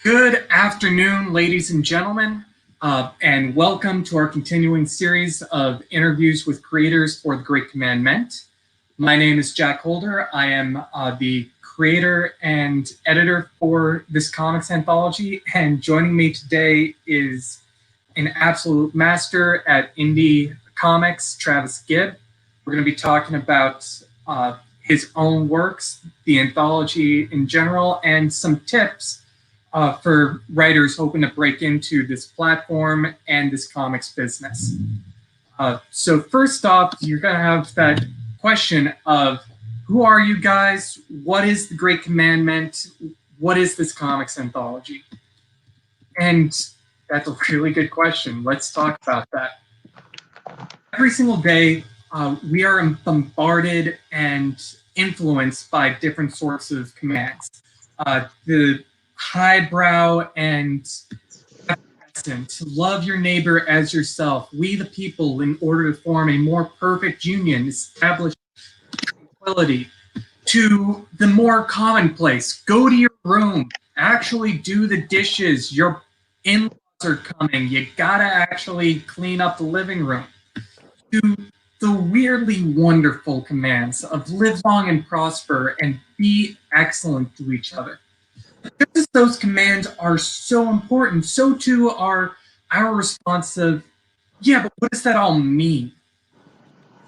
Good afternoon, ladies and gentlemen, and welcome to our continuing series of interviews with creators for the Great Commandment. My name is Jack Holder. I am the creator and editor for this comics anthology, and joining me today is an absolute master at indie comics, Travis Gibb. We're going to be talking about his own works, the anthology in general, and some tips for writers hoping to break into this platform and this comics business. So first off, you're going to have that question of who are you guys? What is the Great Commandment? What is this comics anthology? And that's a really good question. Let's talk about that. Every single day, we are bombarded and influenced by different sorts of commands. The highbrow and to love your neighbor as yourself. We the people, in order to form a more perfect union, establish tranquility. To the more commonplace, go to your room, actually do the dishes. Your in-laws are coming. You gotta actually clean up the living room. To the weirdly wonderful commands of live long and prosper and be excellent to each other. Just as those commands are so important, so too are our response of, yeah, but what does that all mean?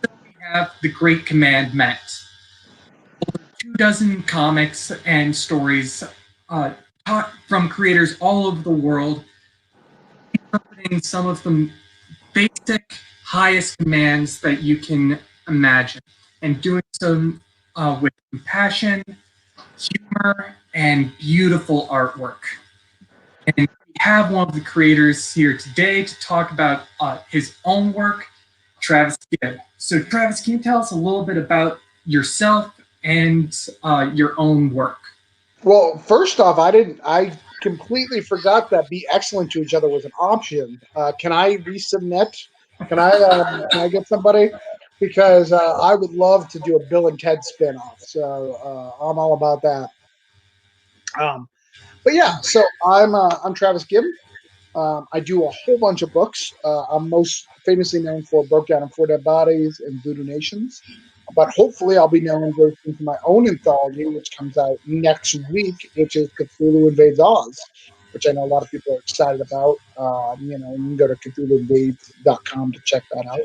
So we have the Great Commandment. Over 24 comics and stories taught from creators all over the world, interpreting some of the basic, highest commands that you can imagine, and doing so with compassion, humor, and beautiful artwork. And we have one of the creators here today to talk about his own work, Travis Gibb. So Travis, can you tell us a little bit about yourself and your own work? Well, first off, I completely forgot that be excellent to each other was an option. Can I resubmit? Can I get somebody? Because I would love to do a Bill and Ted spinoff. So I'm all about that. But yeah, so I'm Travis Gibb. I do a whole bunch of books. I'm most famously known for Broke Down and Four Dead Bodies and Voodoo Nations. But hopefully, I'll be known very soon for my own anthology, which comes out next week, which is Cthulhu Invades Oz, which I know a lot of people are excited about. You can go to CthulhuInvades.com to check that out.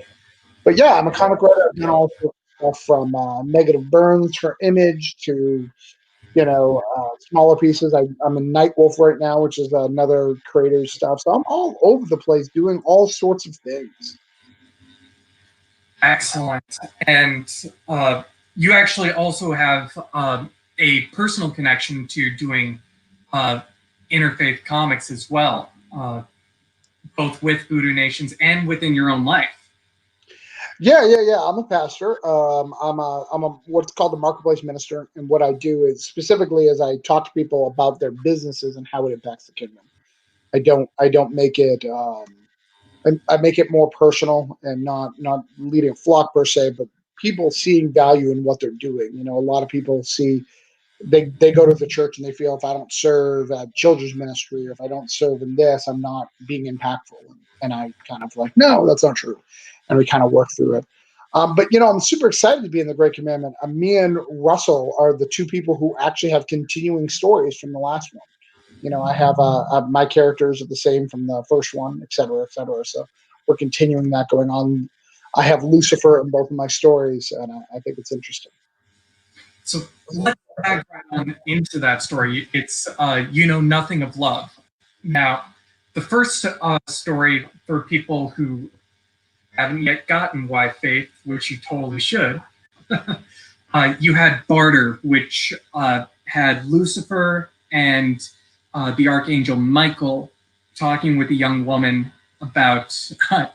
But yeah, I'm a comic writer. I've done all sorts of stuff from negative burns for Image to smaller pieces. I'm in Nightwolf right now, which is another creator's stuff. So I'm all over the place doing all sorts of things. Excellent. And you actually also have a personal connection to doing interfaith comics as well, both with Voodoo Nations and within your own life. Yeah. I'm a pastor. I'm what's called a marketplace minister, and what I do is specifically is I talk to people about their businesses and how it impacts the kingdom. I don't make it. I make it more personal and not leading a flock per se, but people seeing value in what they're doing. A lot of people see they go to the church and they feel if I don't serve at children's ministry or if I don't serve in this, I'm not being impactful. And I kind of like, no, that's not true. And we kind of work through it. But I'm super excited to be in the Great Commandment. Me and Russell are the two people who actually have continuing stories from the last one. I have my characters are the same from the first one, et cetera, et cetera. So we're continuing that going on. I have Lucifer in both of my stories, and I think it's interesting. So let's background into that story. It's You Know Nothing of Love. Now, the first story for people who haven't yet gotten Why Faith, which you totally should, you had Barter, which had Lucifer and the Archangel Michael talking with a young woman about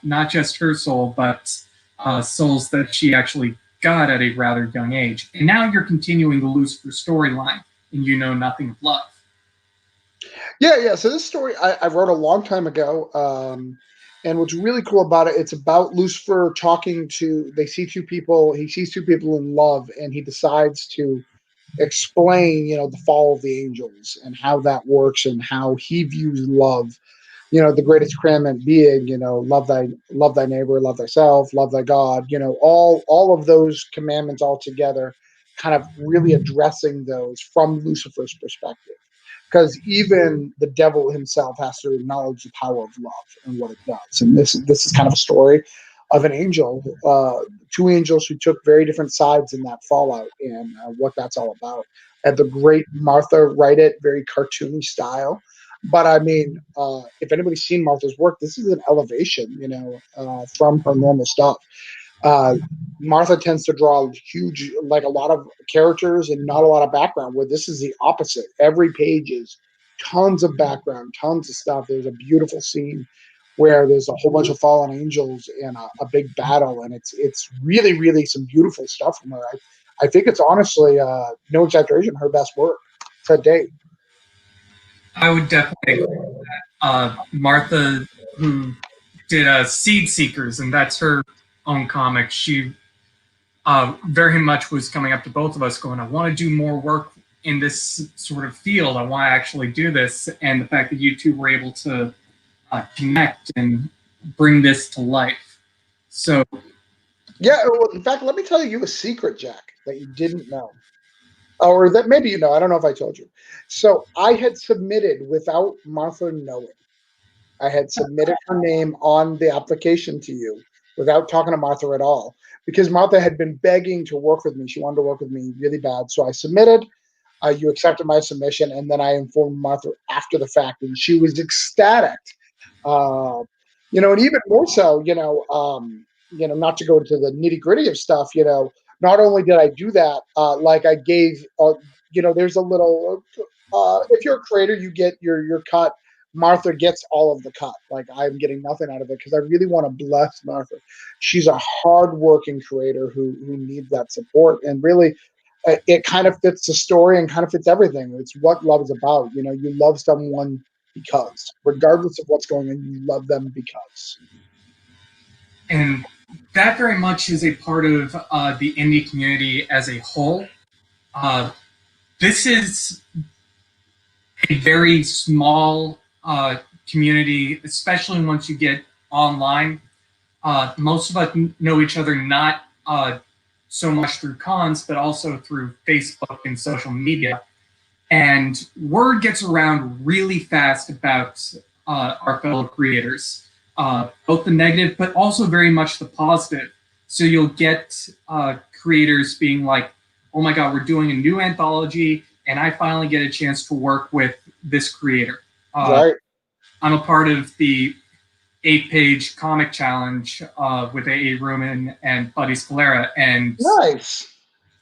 not just her soul, but souls that she actually got at a rather young age. And now you're continuing the Lucifer storyline, and You Know Nothing of Love. Yeah. So this story I wrote a long time ago. And what's really cool about it, it's about Lucifer talking to, he sees two people in love, and he decides to explain, the fall of the angels and how that works and how he views love. The greatest commandment being, love thy neighbor, love thyself, love thy God. All of those commandments all together, kind of really addressing those from Lucifer's perspective, because even the devil himself has to acknowledge the power of love and what it does. And this is kind of a story of an angel, two angels who took very different sides in that fallout, and what that's all about. And the great Martha write it, very cartoony style. But I mean, if anybody's seen Martha's work, this is an elevation, from her normal stuff. Uh, Martha tends to draw huge, like a lot of characters and not a lot of background, where this is the opposite. Every page is tons of background, tons of stuff. There's a beautiful scene where there's a whole bunch of fallen angels and a big battle, and it's really, really some beautiful stuff from her. I think it's honestly, no exaggeration, her best work to date. I would definitely agree with that. Martha, who did Seed Seekers, and that's her own comic, she very much was coming up to both of us going, I want to do more work in this sort of field. I want to actually do this. And the fact that you two were able to connect and bring this to life. So, yeah, well, in fact, let me tell you a secret, Jack, that you didn't know. Or that maybe you know. I don't know if I told you. So I had submitted without Martha knowing. I had submitted her name on the application to you without talking to Martha at all, because Martha had been begging to work with me. She wanted to work with me really bad. So I submitted. You accepted my submission, and then I informed Martha after the fact, and she was ecstatic. And even more so, not to go into the nitty gritty of stuff, not only did I do that, like I gave, there's a little, if you're a creator, you get your cut. Martha gets all of the cut. Like, I'm getting nothing out of it because I really want to bless Martha. She's a hardworking creator who needs that support, and really, it kind of fits the story and kind of fits everything. It's what love is about. You love someone because, regardless of what's going on, you love them because. and that very much is a part of the indie community as a whole. This is a very small community, especially once you get online. Most of us know each other not so much through cons, but also through Facebook and social media. And word gets around really fast about our fellow creators, both the negative, but also very much the positive. So you'll get creators being like, oh my God, we're doing a new anthology, and I finally get a chance to work with this creator. Right. I'm a part of the 8-page comic challenge with A.A. Ruman and Buddy Scalera. And nice.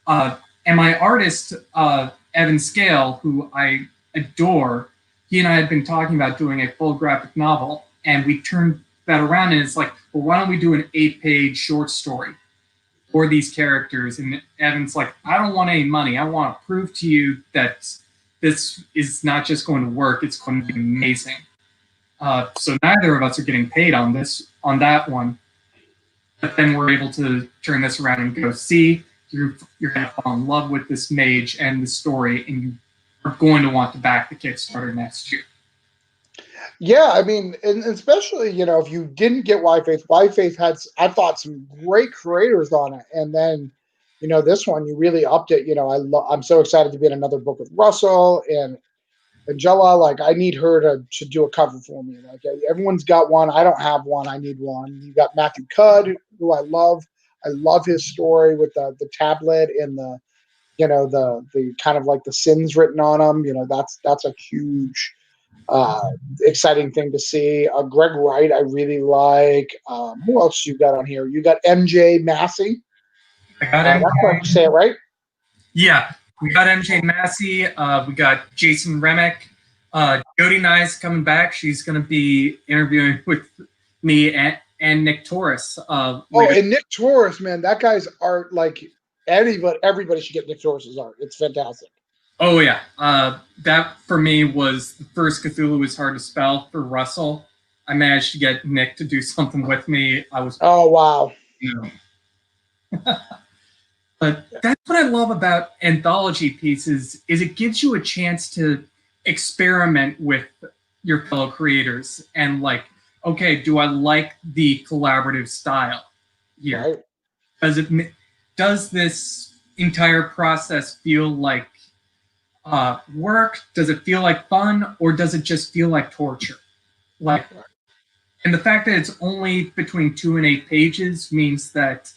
And my artist, Evan Scale, who I adore, he and I had been talking about doing a full graphic novel, and we turned that around, and it's like, well, why don't we do an 8-page short story for these characters? And Evan's like, I don't want any money. I want to prove to you that this is not just going to work, it's going to be amazing. So neither of us are getting paid on that one. But then we're able to turn this around and go, see, you're going to fall in love with this mage and the story, and you are going to want to back the Kickstarter next year. Yeah, I mean, and especially, if you didn't get Y Faith had, I thought, some great creators on it. And then, this one, you really upped it. I'm so excited to be in another book with Russell and Angela. Like, I need her to do a cover for me. Like, everyone's got one. I don't have one. I need one. You got Matthew Cudd, who I love. I love his story with the tablet and the kind of like the sins written on them. That's a huge, exciting thing to see. Greg Wright, I really like. Who else you got on here? You got MJ Massey. I got MJ. That's how you say it, right? Yeah, we got MJ Massey. We got Jason Remick. Jody Nyes coming back. She's going to be interviewing with me and Nick Torres. And Nick Torres, man, that guy's art, like, everybody should get Nick Torres's art. It's fantastic. Oh yeah, that for me was the first Cthulhu is hard to spell for Russell. I managed to get Nick to do something with me. Oh wow. But that's what I love about anthology pieces is it gives you a chance to experiment with your fellow creators and like, okay, do I like the collaborative style here? Right. Does this entire process feel like work? Does it feel like fun, or does it just feel like torture? Like, and the fact that it's only between 2 and 8 pages means that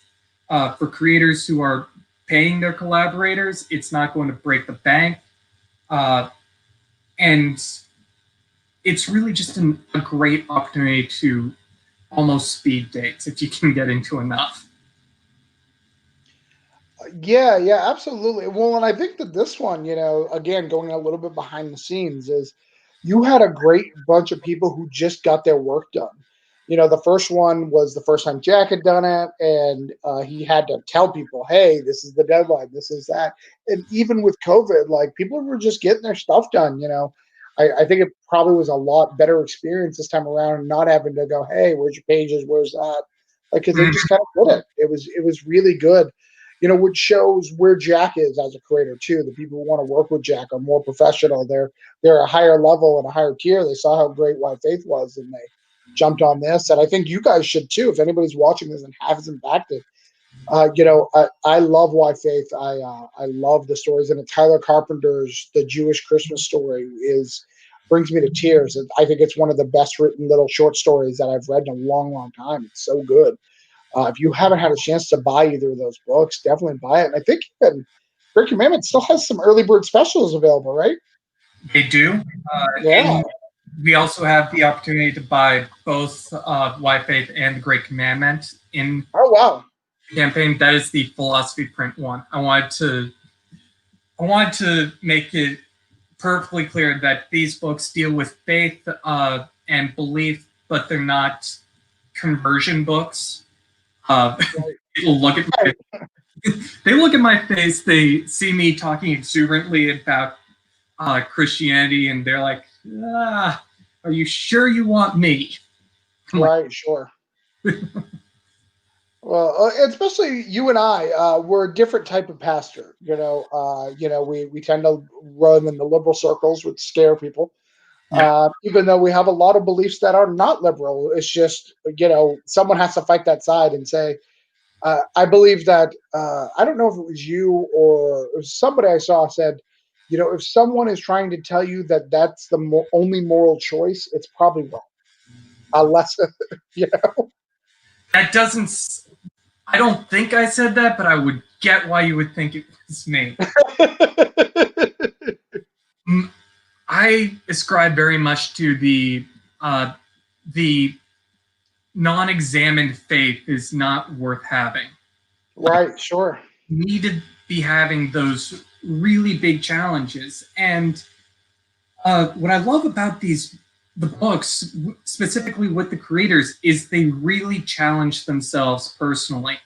for creators who are paying their collaborators, it's not going to break the bank, and it's really just a great opportunity to almost speed dates if you can get into enough. Yeah, yeah, absolutely. Well, and I think that this one, again, going a little bit behind the scenes, is you had a great bunch of people who just got their work done. The first one was the first time Jack had done it, and he had to tell people, hey, this is the deadline, this is that. And even with COVID, like, people were just getting their stuff done. I think it probably was a lot better experience this time around, not having to go, hey, where's your pages, where's that? Like, because they just kind of did it. It was really good. Which shows where Jack is as a creator too. The people who want to work with Jack are more professional. They're a higher level and a higher tier. They saw how great Why Faith was, and they jumped on this. And I think you guys should too. If anybody's watching this and hasn't backed it, I love Why Faith. I love the stories, and Tyler Carpenter's The Jewish Christmas Story brings me to tears. And I think it's one of the best written little short stories that I've read in a long, long time. It's so good. If you haven't had a chance to buy either of those books, definitely buy it. And I think even Great Commandment still has some early bird specials available, right? They do. Yeah. And we also have the opportunity to buy both Why Faith and the Great Commandment in Oh, wow. the campaign. That is the philosophy print one. I wanted to make it perfectly clear that these books deal with faith and belief, but they're not conversion books. People look at my face. They see me talking exuberantly about Christianity, and they're like, "Are you sure you want me?" Right, sure. Well, especially you and I, we're a different type of pastor. We tend to run in the liberal circles, which scare people. Yeah. Even though we have a lot of beliefs that are not liberal, it's just someone has to fight that side and say, I believe that I don't know if it was you or it was somebody I saw said, if someone is trying to tell you that that's the only moral choice, it's probably wrong. Unless, That doesn't. I don't think I said that, but I would get why you would think it was me. I ascribe very much to the non-examined faith is not worth having. Right, sure. You need to be having those really big challenges. And what I love about the books, specifically with the creators, is they really challenge themselves personally.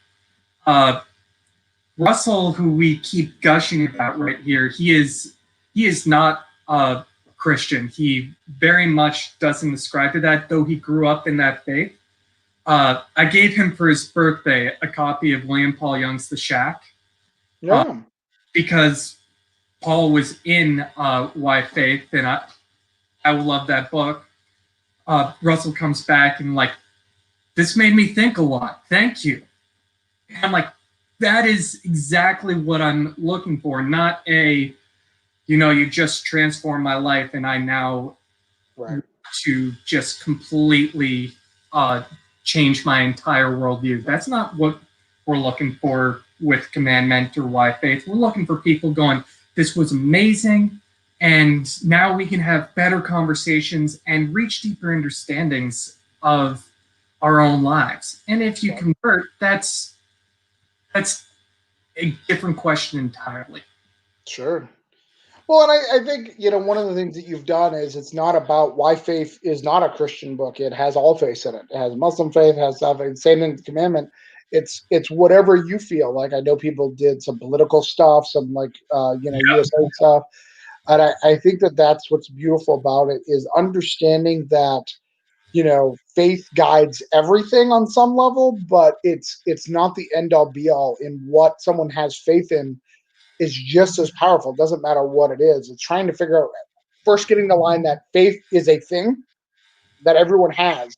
Russell, who we keep gushing about right here, he is not a Christian. He very much doesn't ascribe to that, though he grew up in that faith. I gave him for his birthday a copy of William Paul Young's The Shack. Yeah. Because Paul was in Why Faith, and I love that book. Russell comes back and like, this made me think a lot. Thank you. And I'm like, that is exactly what I'm looking for. Not you just transformed my life and I now Right. to just completely change my entire worldview. That's not what we're looking for with Commandment or Why Faith. We're looking for people going, this was amazing, and now we can have better conversations and reach deeper understandings of our own lives. And if you convert, that's a different question entirely. Sure. Well, and I think, one of the things that you've done is it's not about Why Faith is not a Christian book. It has all faiths in it. It has Muslim faith, it has stuff, same thing with Commandment. It's whatever you feel. Like, I know people did some political stuff, some USA stuff. And I think that that's what's beautiful about it is understanding that faith guides everything on some level, but it's not the end all be all. In what someone has faith in is just as powerful. It doesn't matter what it is. It's trying to figure out, first getting the line that faith is a thing that everyone has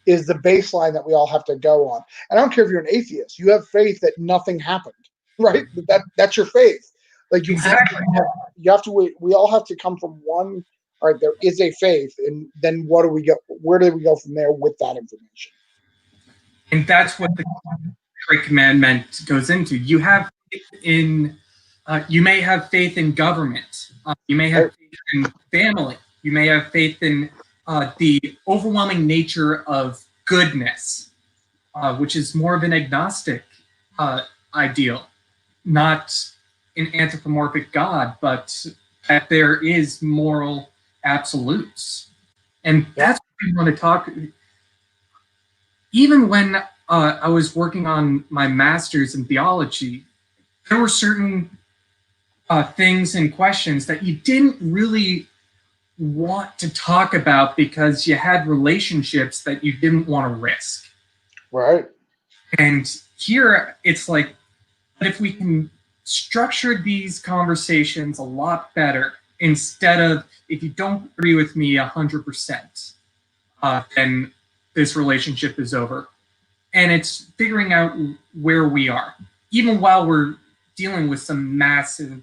is the baseline that we all have to go on. And I don't care if you're an atheist, you have faith that nothing happened, right? That's your faith. Like Exactly. you have to wait. We all have to come from one. All right, there is a faith, and then what do we go? Where do we go from there with that information? And that's what the Great Commandment goes into. You have faith in, you may have faith in government. You may have faith in family. You may have faith in the overwhelming nature of goodness, which is more of an agnostic ideal, not an anthropomorphic God, but that there is moral absolutes. And that's what we want to talk. Even when I was working on my master's in theology, there were certain things and questions that you didn't really want to talk about because you had relationships that you didn't want to risk. Right. And here it's like, but if we can structure these conversations a lot better, instead of, if you don't agree with me 100%, then this relationship is over. And it's figuring out where we are, even while we're dealing with some massive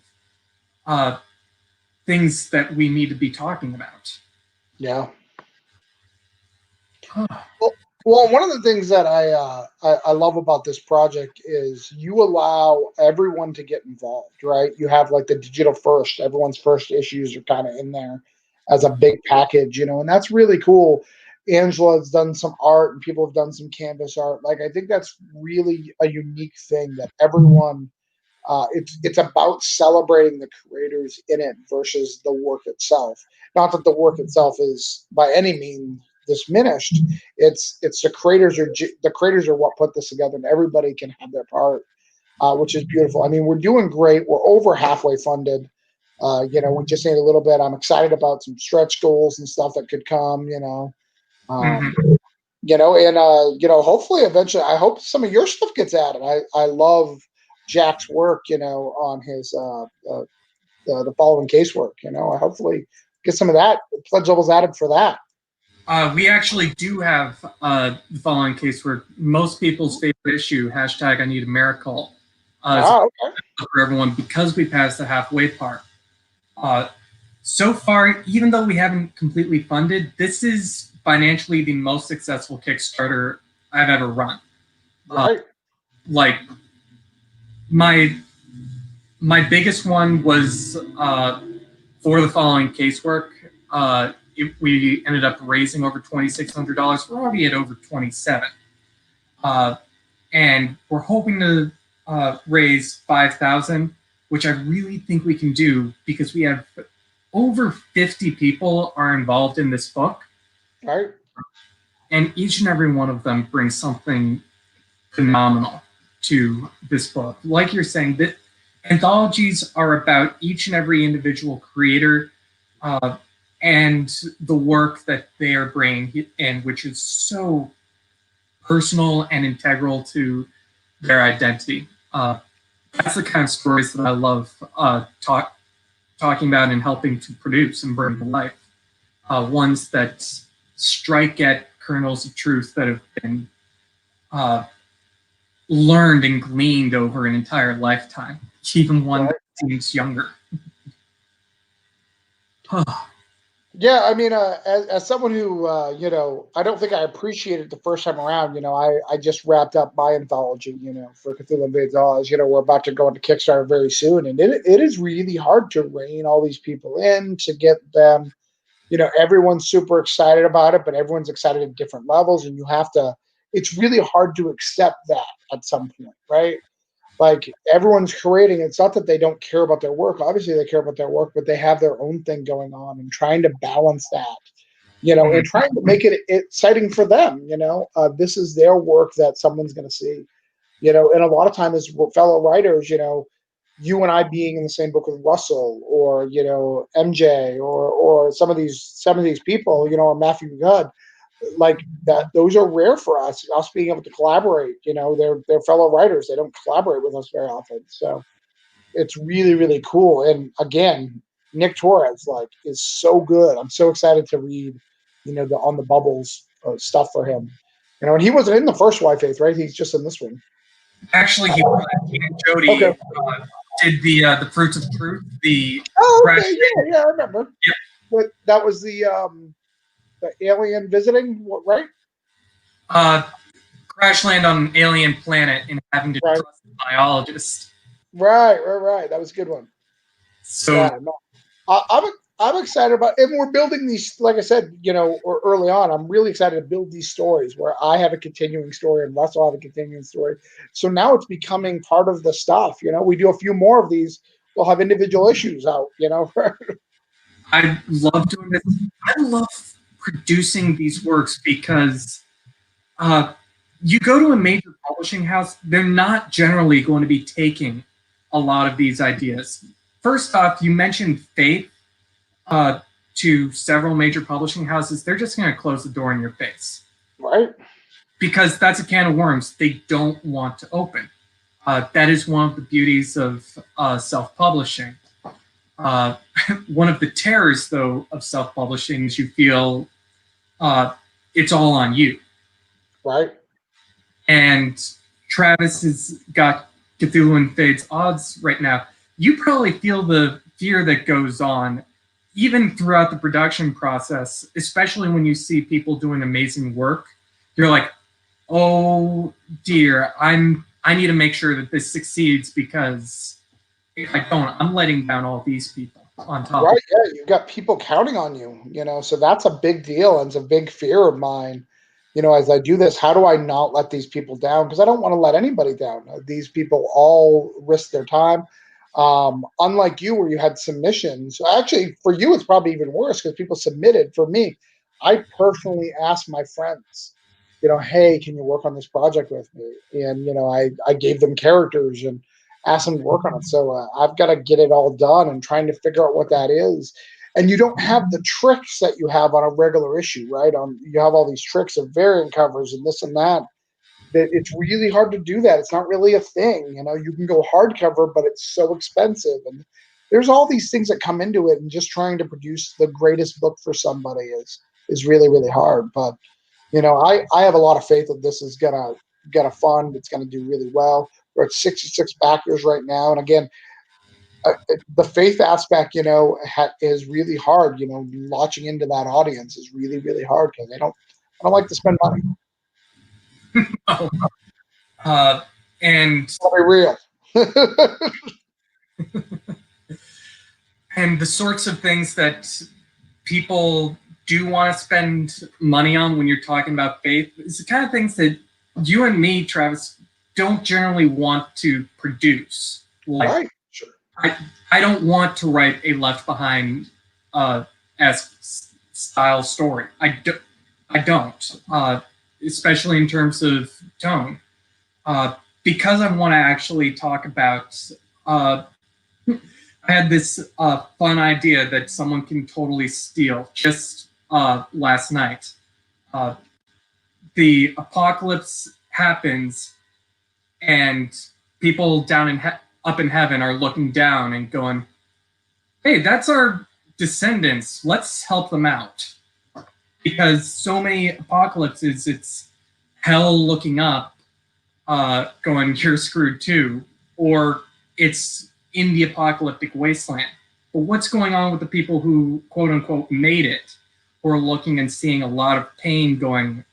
things that we need to be talking about. Yeah. Well, one of the things that I love about this project is you allow everyone to get involved, right? You have like the digital first, everyone's first issues are kind of in there as a big package, and that's really cool. Angela's done some art and people have done some canvas art. Like, I think that's really a unique thing that everyone, it's about celebrating the creators in it versus the work itself. Not that the work itself is by any means diminished. It's the creators are what put this together, and everybody can have their part, which is beautiful. I mean, we're doing great. We're over halfway funded. We just need a little bit. I'm excited about some stretch goals and stuff that could come. Hopefully eventually, I hope some of your stuff gets added. I love Jack's work, on his the following casework. I hopefully get some of that pledge levels added for that. We actually do have the following casework. Most people's favorite issue, hashtag I need a miracle, Okay. for everyone because we passed the halfway part. So far, even though we haven't completely funded, this is financially the most successful Kickstarter I've ever run. Right. Like my biggest one was for the following casework. We ended up raising over $2,600. We're already at over 27, and we're hoping to raise 5,000, which I really think we can do because we have over 50 people are involved in this book. Right. And each and every one of them brings something phenomenal to this book. Like you're saying, that anthologies are about each and every individual creator and the work that they are bringing in, which is so personal and integral to their identity. That's the kind of stories that I love talking about and helping to produce and bring to life. Ones that strike at kernels of truth that have been learned and gleaned over an entire lifetime, even one that seems younger. Yeah, I mean, as someone who, I don't think I appreciated it the first time around. I just wrapped up my anthology, for Cthulhu Invades Oz. We're about to go into Kickstarter very soon, and it is really hard to rein all these people in to get them. Everyone's super excited about it, but everyone's excited at different levels, and it's really hard to accept that at some point, right? Like, everyone's creating. It's not that they don't care about their work. Obviously they care about their work, but they have their own thing going on, and trying to balance that, and trying to make it exciting for them. This is their work that someone's going to see, and a lot of times as fellow writers, you and I being in the same book with Russell or, MJ or some of these people, or Matthew Good, like that. Those are rare for us. Us being able to collaborate. You know, they're fellow writers. They don't collaborate with us very often. So it's really really cool. And again, Nick Torres like is so good. I'm so excited to read, you know, the On the Bubbles stuff for him. You know, and he wasn't in the first Y Faith, right? He's just in this one. Actually, he and Jody Okay. did the Fruits of Truth. The Oh, okay. Yeah, I remember. Yep. But that was the alien visiting, right? Crash land on an alien planet and having to Right. trust the biologist. Right. That was a good one. So Yeah, no, I'm excited about, and we're building these. Like I said, you know, or early on, I'm really excited to build these stories where I have a continuing story and Russell have a continuing story. So now it's becoming part of the stuff. You know, we do a few more of these, we'll have individual issues out. You know, I love doing this. I love producing these works because you go to a major publishing house, they're not generally going to be taking a lot of these ideas. First off, you mentioned faith to several major publishing houses. They're just going to close the door in your face. right? Because that's a can of worms they don't want to open. That is one of the beauties of self-publishing. One of the terrors, though, of self-publishing is you feel it's all on you. Right. And Travis has got Cthulhu Invades Oz right now. You probably feel the fear that goes on even throughout the production process, especially when you see people doing amazing work. You're like, oh dear, I need to make sure that this succeeds, because if I don't, I'm letting down all these people on top. Right. Yeah, you've got people counting on you. You know, so that's a big deal, and it's a big fear of mine. You know, as I do this, how do I not let these people down? Because I don't want to let anybody down. These people all risk their time. Unlike you, where you had submissions, actually for you it's probably even worse because people submitted. For me, I personally asked my friends, you know, hey, can you work on this project with me? And you know, I gave them characters and asked them to work on it. So I've got to get it all done and trying to figure out what that is. And you don't have the tricks that you have on a regular issue, right? You have all these tricks of variant covers and this and that. That it's really hard to do that. It's not really a thing. You know, you can go hardcover, but it's so expensive. And there's all these things that come into it. And just trying to produce the greatest book for somebody is really, really hard. But you know, I have a lot of faith that this is gonna fund. It's gonna do really well. We're at 66 backers right now, and again, the faith aspect, you know, is really hard. You know, launching into that audience is really, really hard because I don't like to spend money. Oh. And I'll be real. and the sorts of things that people do want to spend money on when you're talking about faith is the kind of things that you and me, Travis, don't generally want to produce. Like, Right. Sure. I don't want to write a Left Behind esque style story. I don't. Especially in terms of tone. Because I want to actually talk about I had this fun idea that someone can totally steal just last night. The apocalypse happens, and people down in up in heaven are looking down and going, "Hey, that's our descendants. Let's help them out." Because so many apocalypses, it's hell looking up, going, "You're screwed too," or it's in the apocalyptic wasteland. But what's going on with the people who, quote unquote, made it, who are looking and seeing a lot of pain going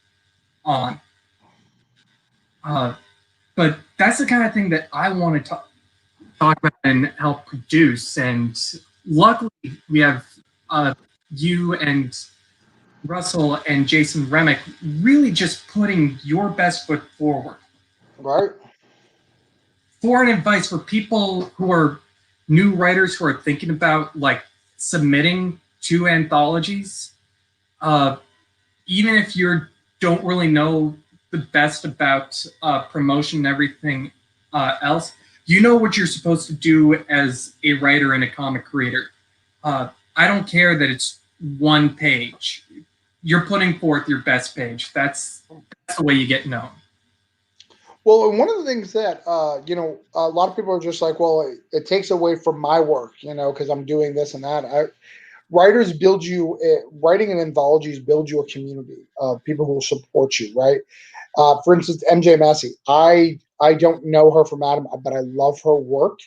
on? But that's the kind of thing that I want to talk about and help produce. And luckily, we have you and Russell and Jason Remick really just putting your best foot forward. Right. For an advice for people who are new writers who are thinking about like submitting to anthologies, even if you don't really know the best about promotion and everything else, you know what you're supposed to do as a writer and a comic creator. I don't care that it's one page. you're putting forth your best page. That's the way you get known. Well, and one of the things that a lot of people are just like, well, it takes away from my work, because I'm doing this and that. Writers build you, writing in anthologies build you a community of people who will support you, right? For instance, MJ Massey. I don't know her from Adam, but I love her work,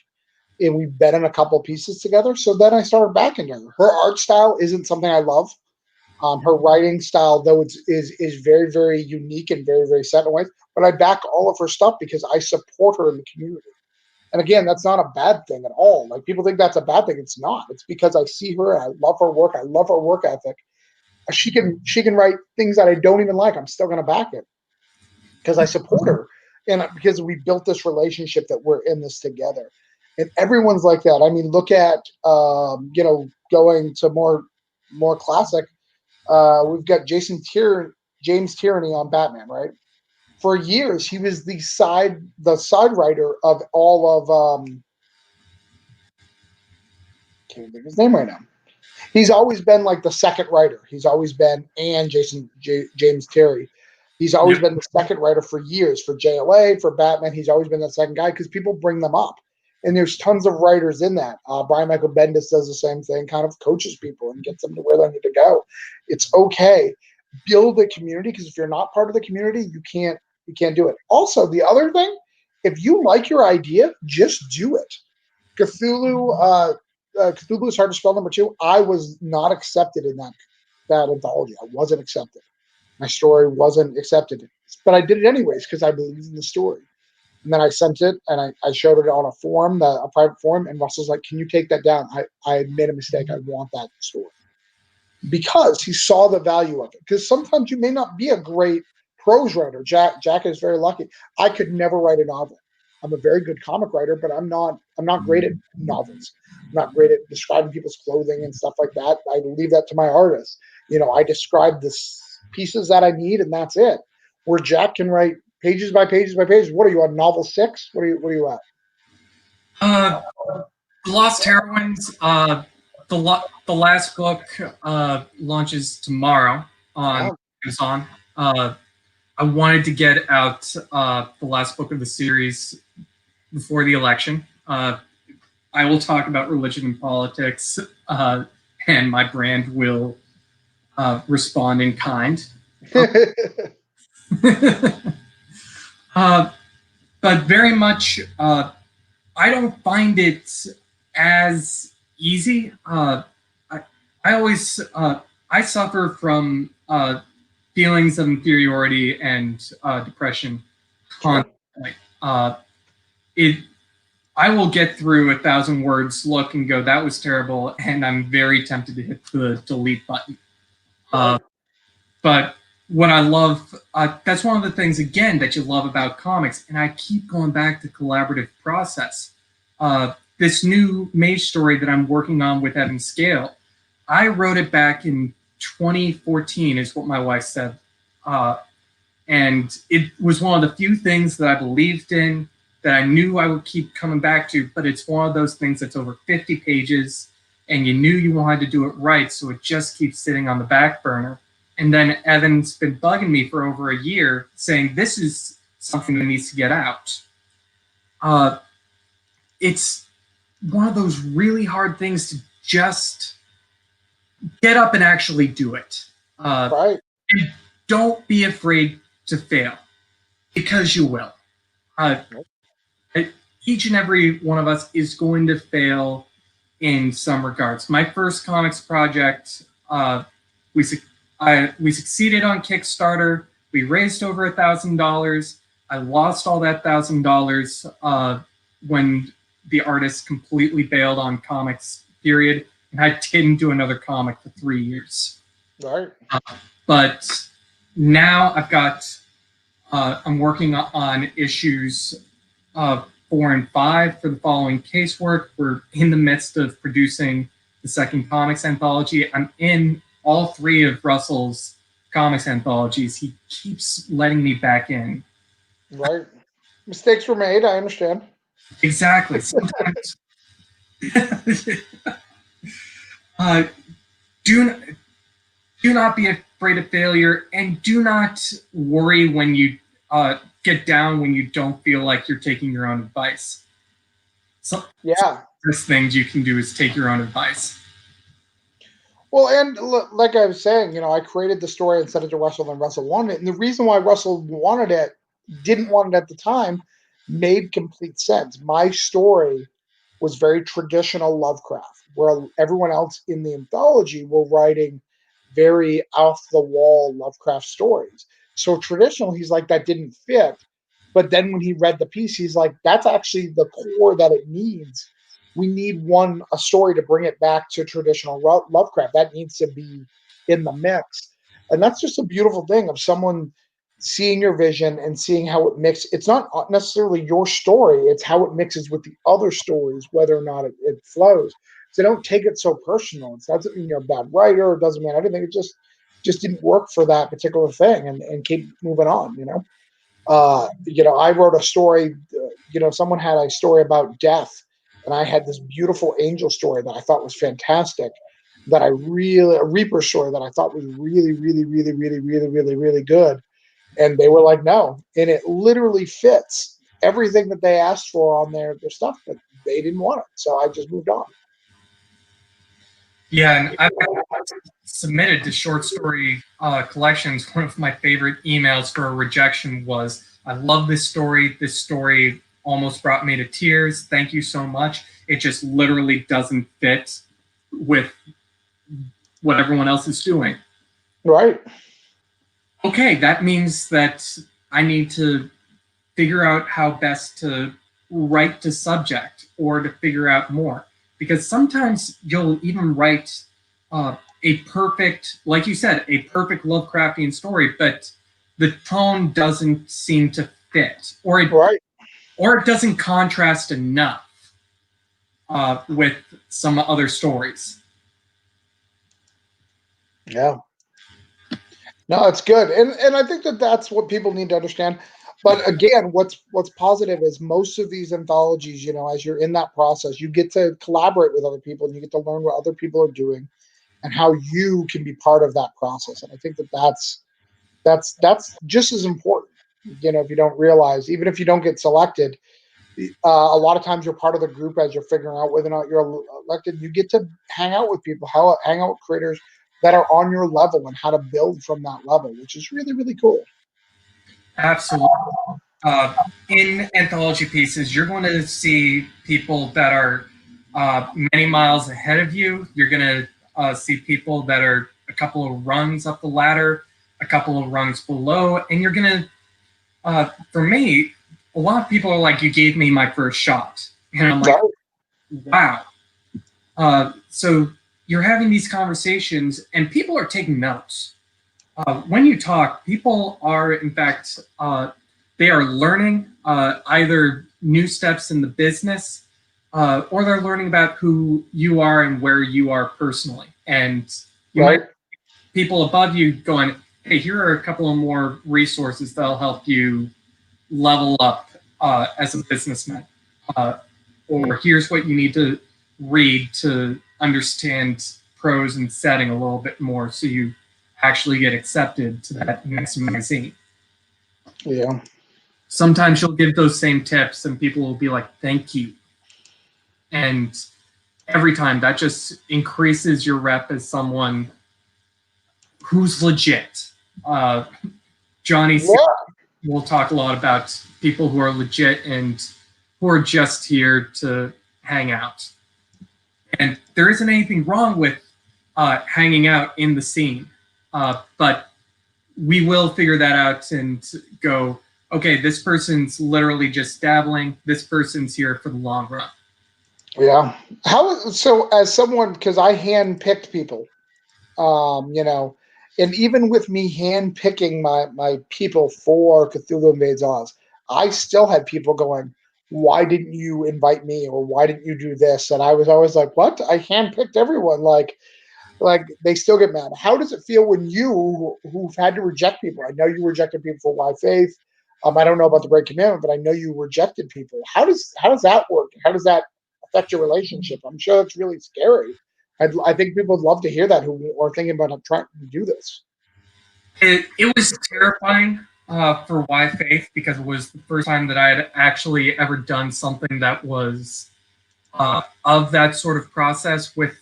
and we've been in a couple pieces together. So then I started backing her. Her art style isn't something I love. Her writing style, though, is very, very unique and very, very set in ways. But I back all of her stuff because I support her in the community. And again, that's not a bad thing at all. Like, people think that's a bad thing. It's not. It's because I see her and I love her work. I love her work ethic. She can write things that I don't even like. I'm still going to back it because I support her, and because we built this relationship that we're in this together. And everyone's like that. I mean, look at going to more classic. We've got James Tierney on Batman, right? For years, he was the side writer of all of can't think of his name right now. He's always been like the second writer. He's always been James Terry. He's always been the second writer for years for JLA, for Batman. He's always been that second guy because people bring them up. And there's tons of writers in that. Brian Michael Bendis does the same thing, kind of coaches people and gets them to where they need to go. It's okay. Build a community, because if you're not part of the community, you can't do it. Also, the other thing, if you like your idea, just do it. Cthulhu is hard to spell, #2. I was not accepted in that anthology. I wasn't accepted. My story wasn't accepted, but I did it anyways because I believed in the story. And then I sent it and I showed it on a forum, a private forum, and Russell's like, "Can you take that down? I made a mistake. I want that story." Because he saw the value of it. Because sometimes you may not be a great prose writer. Jack is very lucky. I could never write a novel. I'm a very good comic writer, but I'm not great at novels. I'm not great at describing people's clothing and stuff like that. I leave that to my artists. I describe the pieces that I need, and that's it. Where Jack can write pages by pages by pages. What are you on, novel 6? What are you at? Lost Heroines. The last book launches tomorrow on Amazon. I wanted to get out the last book of the series before the election. I will talk about religion and politics, and my brand will respond in kind. But very much, I don't find it as easy. I always I suffer from feelings of inferiority and depression constantly. I will get through 1,000 words, look and go, that was terrible, and I'm very tempted to hit the delete button. But what I love, that's one of the things, again, that you love about comics, and I keep going back to collaborative process. This new Mage story that I'm working on with Evan Scale, I wrote it back in 2014, is what my wife said. And it was one of the few things that I believed in, that I knew I would keep coming back to, but it's one of those things that's over 50 pages, and you knew you wanted to do it right, so it just keeps sitting on the back burner. And then Evan's been bugging me for over a year, saying this is something that needs to get out. It's one of those really hard things to just get up and actually do it. Right. And don't be afraid to fail, because you will. Each and every one of us is going to fail in some regards. My first comics project, we succeeded on Kickstarter. We raised over $1,000. I lost all that $1,000 when the artist completely bailed on comics, period. And I didn't do another comic for 3 years. Right. But now I've got, I'm working on issues 4 and 5 for the following casework. We're in the midst of producing the second comics anthology. I'm in all 3 of Russell's comics anthologies. He keeps letting me back in. Right. Mistakes were made. I understand. Exactly. Sometimes do not be afraid of failure, and do not worry when you get down when you don't feel like you're taking your own advice. Some first things you can do is take your own advice. Well, and like I was saying, you know, I created the story and sent it to Russell, and Russell wanted it. And the reason why Russell wanted it, didn't want it at the time, made complete sense. My story was very traditional Lovecraft, where everyone else in the anthology were writing very off the wall Lovecraft stories. So traditional, he's like, that didn't fit. But then when he read the piece, he's like, that's actually the core that it needs. We need a story to bring it back to traditional Lovecraft. That needs to be in the mix. And that's just a beautiful thing of someone seeing your vision and seeing how it mixes. It's not necessarily your story, it's how it mixes with the other stories, whether or not it flows. So don't take it so personal. It doesn't mean you're a bad writer, it doesn't mean anything. It just didn't work for that particular thing, and keep moving on, you know. You know, I wrote a story, you know, someone had a story about death, and I had this beautiful angel story that I thought was fantastic, that a Reaper story that I thought was really, really, really, really, really, really, really good. And they were like, no. And it literally fits everything that they asked for on their stuff, but they didn't want it. So I just moved on. Yeah, and I've submitted to short story collections. One of my favorite emails for a rejection was, I love this story. This story almost brought me to tears. Thank you so much. It just literally doesn't fit with what everyone else is doing. Right. Okay, that means that I need to figure out how best to write to subject or to figure out more. Because sometimes you'll even write a perfect, like you said, a perfect Lovecraftian story, but the tone doesn't seem to fit, or it doesn't contrast enough with some other stories. Yeah. No, it's good, and I think that's what people need to understand. But again, what's positive is most of these anthologies, you know, as you're in that process, you get to collaborate with other people, and you get to learn what other people are doing, and how you can be part of that process. And I think that's just as important. You know, if you don't realize, even if you don't get selected, a lot of times you're part of the group as you're figuring out whether or not you're elected. You get to hang out with people, hang out with creators that are on your level, and how to build from that level, which is really, really cool. Absolutely. In anthology pieces, you're going to see people that are many miles ahead of you. You're going to see people that are a couple of rungs up the ladder, a couple of rungs below, and you're going to, for me, a lot of people are like, you gave me my first shot. And I'm like, wow. So you're having these conversations, and people are taking notes. When you talk, people are, in fact, they are learning either new steps in the business, or they're learning about who you are and where you are personally. And you might people above you going, hey, here are a couple of more resources that'll help you level up as a businessman. Or here's what you need to read to understand prose and setting a little bit more so you actually get accepted to that next magazine. Yeah. Sometimes you'll give those same tips and people will be like, thank you. And every time that just increases your rep as someone who's legit. Johnny will talk a lot about people who are legit and who are just here to hang out. And there isn't anything wrong with hanging out in the scene, but we will figure that out and go, okay, this person's literally just dabbling. This person's here for the long run. Yeah. So as someone, because I handpicked people, you know, and even with me handpicking my people for Cthulhu Invades Oz, I still had people going, why didn't you invite me, or why didn't you do this? And I was always like, what? I handpicked everyone. Like they still get mad. How does it feel when who've had to reject people? I know you rejected people for Why Faith. I don't know about the Great Commandment, but I know you rejected people. How does that work? How does that affect your relationship? I'm sure it's really scary. I think people would love to hear that who are thinking about trying to do this. It was terrifying for Y Faith because it was the first time that I had actually ever done something that was of that sort of process with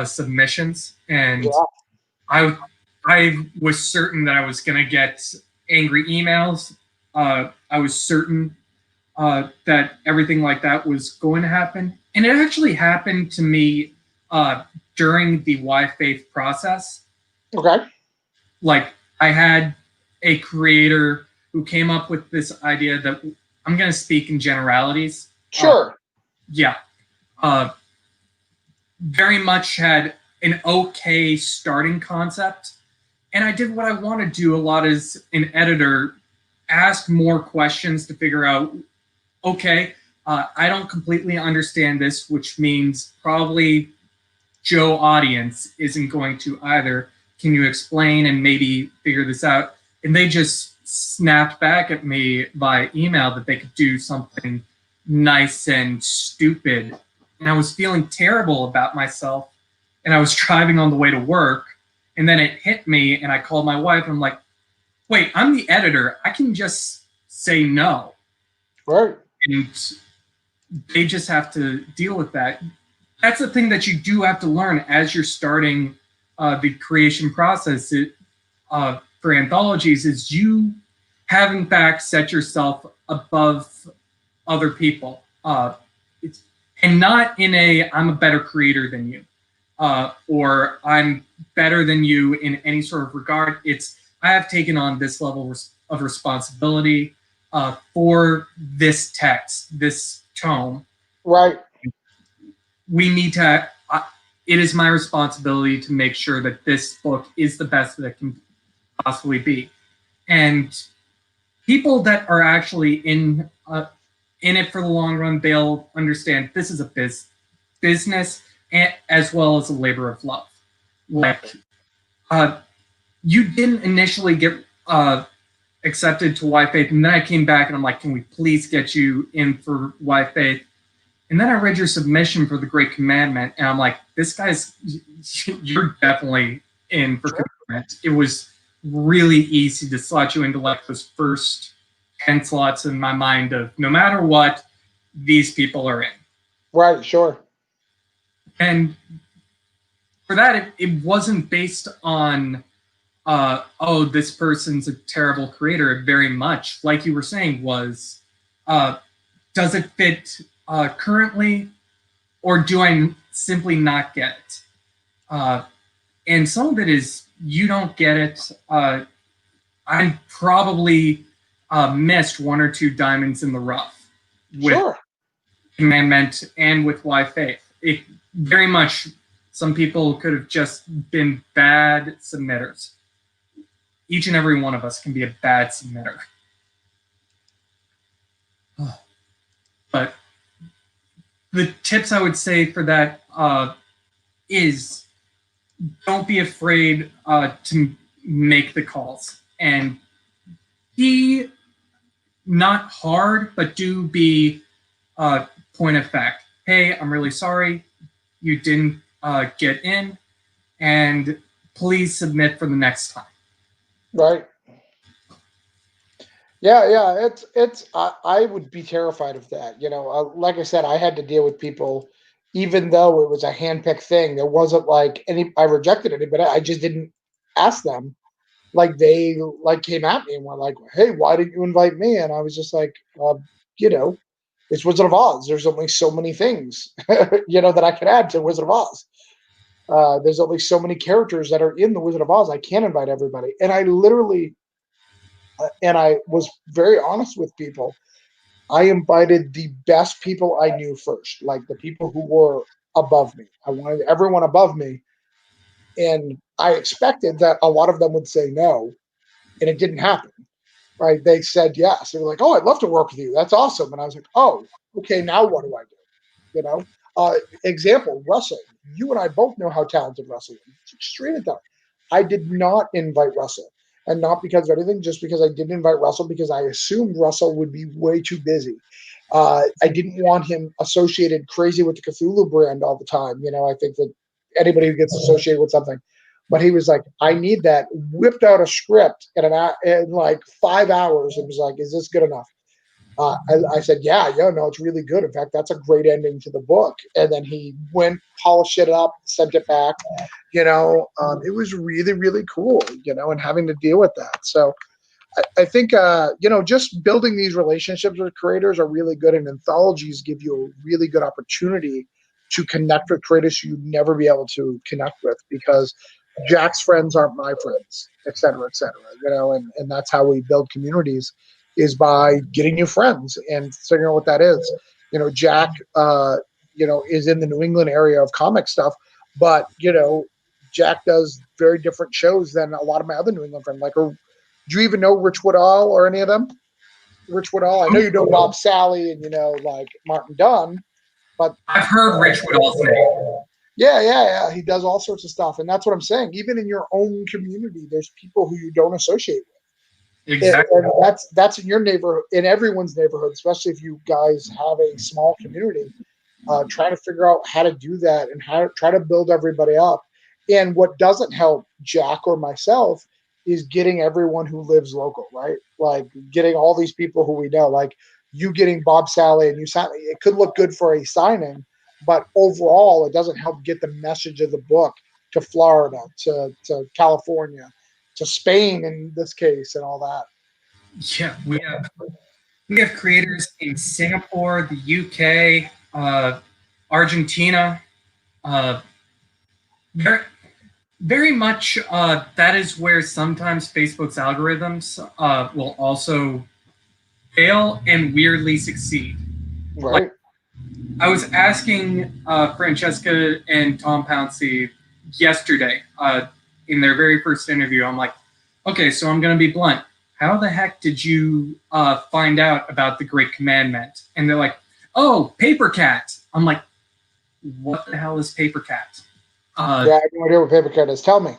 submissions, and Yeah. I I was certain that I was going to get angry emails. I was certain that everything like that was going to happen, and it actually happened to me during the Y Faith process. Okay. Like I had a creator who came up with this idea that I'm going to speak in generalities. Sure. Yeah, uh, very much had an okay starting concept, and I did what I want to do a lot as an editor, ask more questions to figure out, okay, I don't completely understand this, which means probably Joe audience isn't going to either. Can you explain and maybe figure this out? And they just snapped back at me by email that they could do something nice and stupid. And I was feeling terrible about myself. And I was driving on the way to work. And then it hit me, and I called my wife, and I'm like, wait, I'm the editor. I can just say no. Right. And they just have to deal with that. That's the thing that you do have to learn as you're starting the creation process for anthologies is you have in fact set yourself above other people, and not in a I'm a better creator than you, or I'm better than you in any sort of regard. It's I have taken on this level of responsibility for this text, this tome. Right. We need to it is my responsibility to make sure that this book is the best that it can possibly be, and people that are actually in it for the long run, they'll understand this is a business as well as a labor of love. Like you didn't initially get accepted to Y Faith, and then I came back and I'm like, can we please get you in for Y Faith? And then I read your submission for the Great Commandment, and I'm like, this guy's, you're definitely in for Commandment. It was really easy to slot you into like those first 10 slots in my mind of no matter what, these people are in. Right, sure. And for that, it wasn't based on, oh, this person's a terrible creator. It very much, like you were saying, was, does it fit currently, or do I simply not get it? And some of it is you don't get it. I probably missed one or two diamonds in the rough with Commandment and with Y Faith. It very much, some people could have just been bad submitters. Each and every one of us can be a bad submitter. But the tips I would say for that is don't be afraid to make the calls, and be not hard, but do be point of fact. Hey, I'm really sorry you didn't get in, and please submit for the next time. Right. Yeah. It's. I would be terrified of that. You know, like I said, I had to deal with people, even though it was a handpicked thing. There wasn't like I rejected anybody. I just didn't ask them. Like they like came at me and were like, "Hey, why didn't you invite me?" And I was just like, you know, it's Wizard of Oz. There's only so many things, that I could add to Wizard of Oz. There's only so many characters that are in the Wizard of Oz. I can't invite everybody. And I literally, and I was very honest with people. I invited the best people I knew first, like the people who were above me. I wanted everyone above me. And I expected that a lot of them would say no, and it didn't happen. Right? They said yes. They were like, "Oh, I'd love to work with you. That's awesome." And I was like, "Oh, okay. Now what do I do?" You know. Example: Russell. You and I both know how talented Russell is. It's extremely talented. I did not invite Russell, and not because of anything, just because I didn't invite Russell because I assumed Russell would be way too busy. I didn't want him associated crazy with the Cthulhu brand all the time. I think that anybody who gets associated with something But he was like, I need that. Whipped out a script in like 5 hours and was like, is this good enough? I said, yeah, no, it's really good. In fact, that's a great ending to the book. And then he went, polished it up, sent it back. It was really, really cool, and having to deal with that. So I think, just building these relationships with creators are really good, and anthologies give you a really good opportunity to connect with creators you'd never be able to connect with, because Jack's friends aren't my friends, et cetera, and that's how we build communities, is by getting new friends and figuring out what that is. Jack, is in the New England area of comic stuff, but, Jack does very different shows than a lot of my other New England friends. Do you even know Rich Woodall or any of them? Rich Woodall, I know you know Bob Sally and like Martin Dunn, but I've heard Rich Woodall's name. Yeah. He does all sorts of stuff, and that's what I'm saying. Even in your own community, there's people who you don't associate with. Exactly. And that's in your neighborhood, in everyone's neighborhood, especially if you guys have a small community. Trying to figure out how to do that and how to try to build everybody up. And what doesn't help Jack or myself is getting everyone who lives local, right? Like getting all these people who we know, like you getting Bob Sally and you sign. It could look good for a signing, but overall, it doesn't help get the message of the book to Florida, to California, to Spain in this case, and all that. Yeah, we have creators in Singapore, the UK, Argentina. Very, very much that is where sometimes Facebook's algorithms will also fail and weirdly succeed. Right. Like, I was asking Francesca and Tom Pouncey yesterday in their very first interview. I'm like, okay, so I'm going to be blunt. How the heck did you find out about the Great Commandment? And they're like, oh, Paper Cat. I'm like, what the hell is Paper Cat? Yeah, I have no idea what Paper Cat is. Tell me.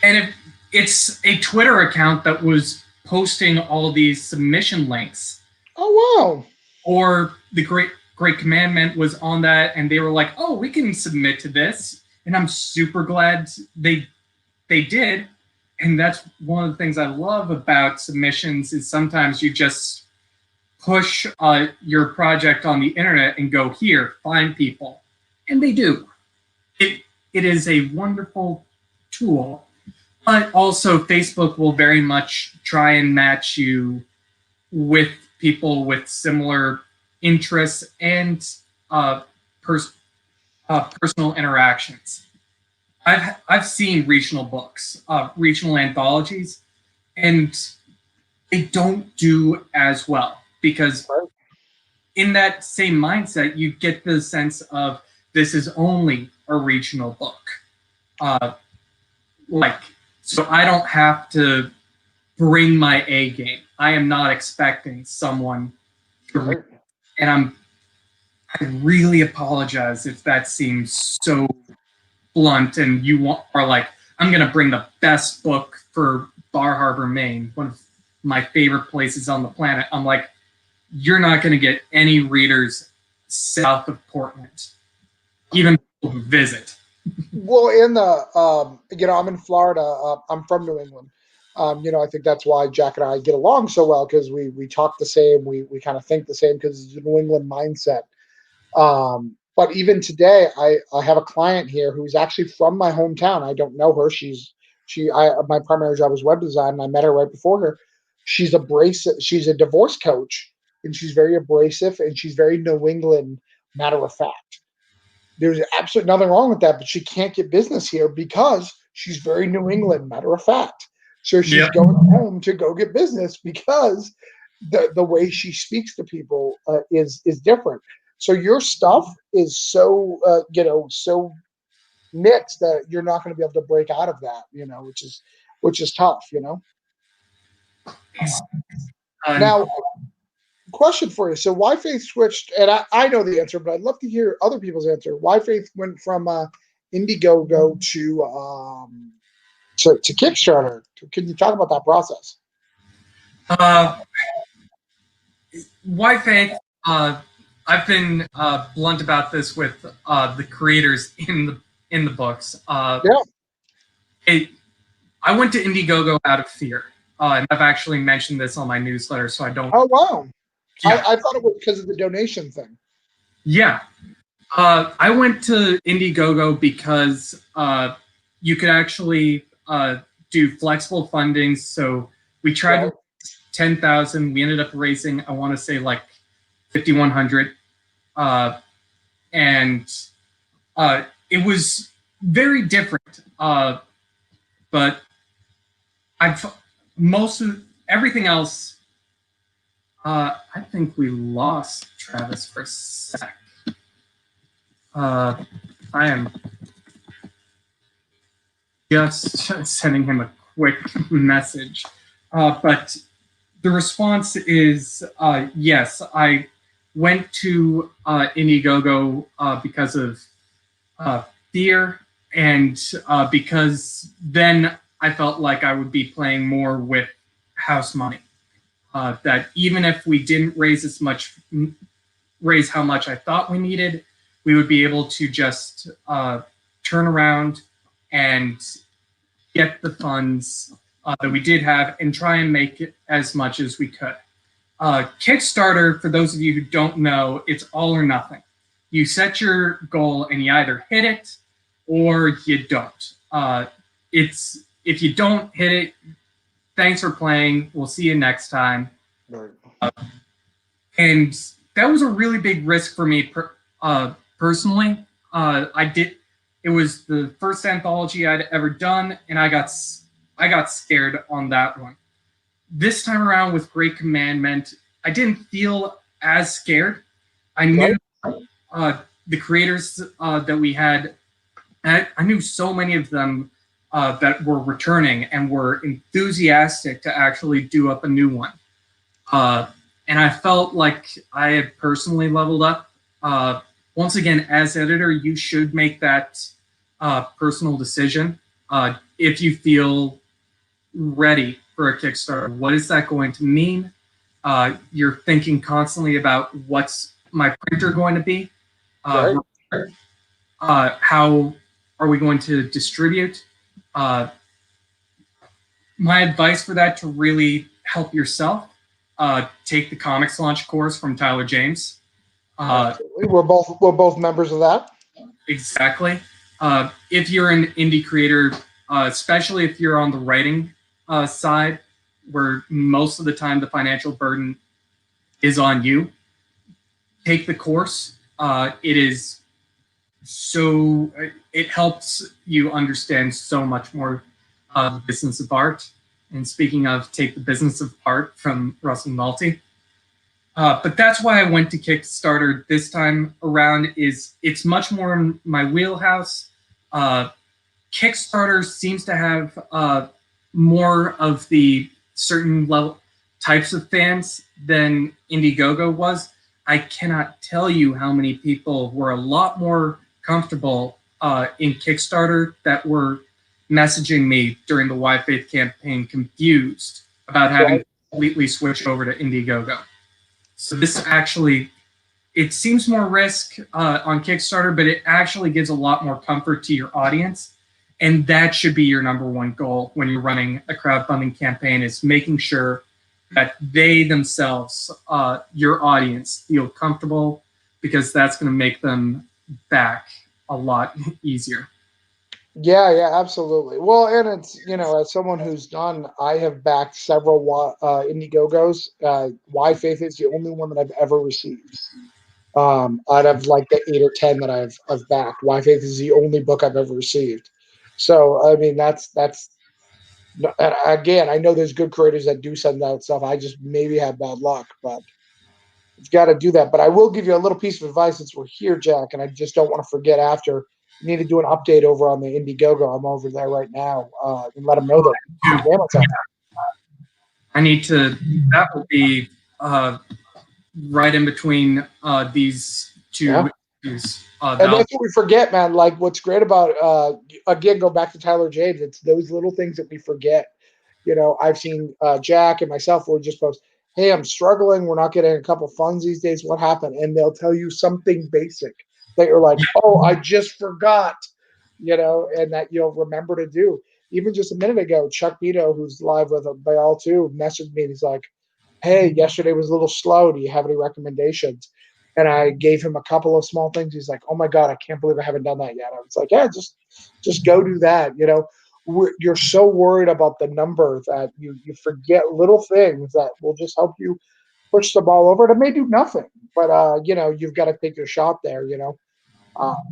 And it's a Twitter account that was posting all these submission links. Oh, wow. Or the Great Commandment was on that, and they were like, oh, we can submit to this. And I'm super glad they did. And that's one of the things I love about submissions is sometimes you just push your project on the internet and go, here, find people. And they do. It is a wonderful tool. But also Facebook will very much try and match you with people with similar interests and personal interactions. I've seen regional books, regional anthologies, and they don't do as well because in that same mindset, you get the sense of this is only a regional book. So I don't have to bring my A game. I am not expecting someone to read, and I really apologize if that seems so blunt and you are like, I'm going to bring the best book for Bar Harbor, Maine, one of my favorite places on the planet. I'm like, you're not going to get any readers south of Portland, even people who visit. Well, in the, I'm in Florida. I'm from New England. I think that's why Jack and I get along so well, because we talk the same. We kind of think the same because it's a New England mindset. But even today, I have a client here who's actually from my hometown. I don't know her. My primary job is web design, and I met her right before her. She's abrasive. She's a divorce coach, and she's very abrasive, and she's very New England, matter of fact. There's absolutely nothing wrong with that, but she can't get business here because she's very New England, matter of fact. So she's going home to go get business because the way she speaks to people is different. So your stuff is so so mixed that you're not going to be able to break out of that, which is tough, Now, question for you. So why Faith switched, and I know the answer, but I'd love to hear other people's answer. Why Faith went from Indiegogo to Kickstarter? Can you talk about that process? Why Faith? I've been blunt about this with the creators in the books. I went to Indiegogo out of fear. And I've actually mentioned this on my newsletter, so I don't. Oh, wow. Yeah. I thought it was because of the donation thing. Yeah. I went to Indiegogo because you could actually do flexible funding. So we tried Right. 10,000. We ended up raising, I want to say, like 5,100, and it was very different. But I've most of everything else. I think we lost Travis for a sec. I am just sending him a quick message. But the response is yes, I went to Indiegogo because of fear, and because then I felt like I would be playing more with house money. That even if we didn't raise how much I thought we needed, we would be able to just turn around and get the funds that we did have and try and make it as much as we could. Kickstarter, for those of you who don't know, it's all or nothing. You set your goal and you either hit it or you don't. It's if you don't hit it, thanks for playing. We'll see you next time. Right. And that was a really big risk for me personally. It was the first anthology I'd ever done, and I got scared on that one. This time around with Great Commandment, I didn't feel as scared. I knew the creators that we had. I knew so many of them that were returning and were enthusiastic to actually do up a new one. And I felt like I had personally leveled up. Once again, as editor, you should make that personal decision. If you feel ready for a Kickstarter, what is that going to mean? You're thinking constantly about what's my printer going to be? Right. How are we going to distribute? My advice for that, to really help yourself, take the comics launch course from Tyler James. We're both members of that. Exactly. If you're an indie creator, especially if you're on the writing side, where most of the time the financial burden is on you, take the course. It helps you understand so much more the business of art. And speaking of take the business of art from Russell Nohelty, but that's why I went to Kickstarter this time around. It's much more in my wheelhouse. Kickstarter seems to have more of the certain level types of fans than Indiegogo was. I cannot tell you how many people were a lot more comfortable in Kickstarter that were messaging me during the Why Faith campaign confused about having completely switched over to Indiegogo. So this actually, it seems more risk on Kickstarter, but it actually gives a lot more comfort to your audience. And that should be your number one goal when you're running a crowdfunding campaign, is making sure that they themselves, your audience, feel comfortable, because that's going to make them back a lot easier. Yeah, absolutely. Well, and it's, as someone who's done, I have backed several Indiegogos. Why Faith is the only one that I've ever received. Out of like the 8 or 10 that I've backed, Why Faith is the only book I've ever received. So I mean, that's and again, I know there's good creators that do send out stuff. I just maybe have bad luck, but you've got to do that. But I will give you a little piece of advice since we're here, Jack, and I just don't want to forget after. You need to do an update over on the Indiegogo. I'm over there right now, and let them know that Gamma's out. I need to. That will be right in between these two issues. And that's what we forget, man. Like, what's great about again, go back to Tyler James. It's those little things that we forget. I've seen Jack and myself will just post, "Hey, I'm struggling. We're not getting a couple funds these days. What happened?" And they'll tell you something basic that you're like, "Oh, I just forgot," and that you'll remember to do. even just a minute ago, Chuck Beto, who's live with Bayal too, messaged me and he's like, hey, yesterday was a little slow. Do you have any recommendations? And I gave him a couple of small things. He's like, oh my God, I can't believe I haven't done that yet. I was like, yeah, just go do that. You're so worried about the number that you forget little things that will just help you push the ball over. It may do nothing, but you've got to take your shot there.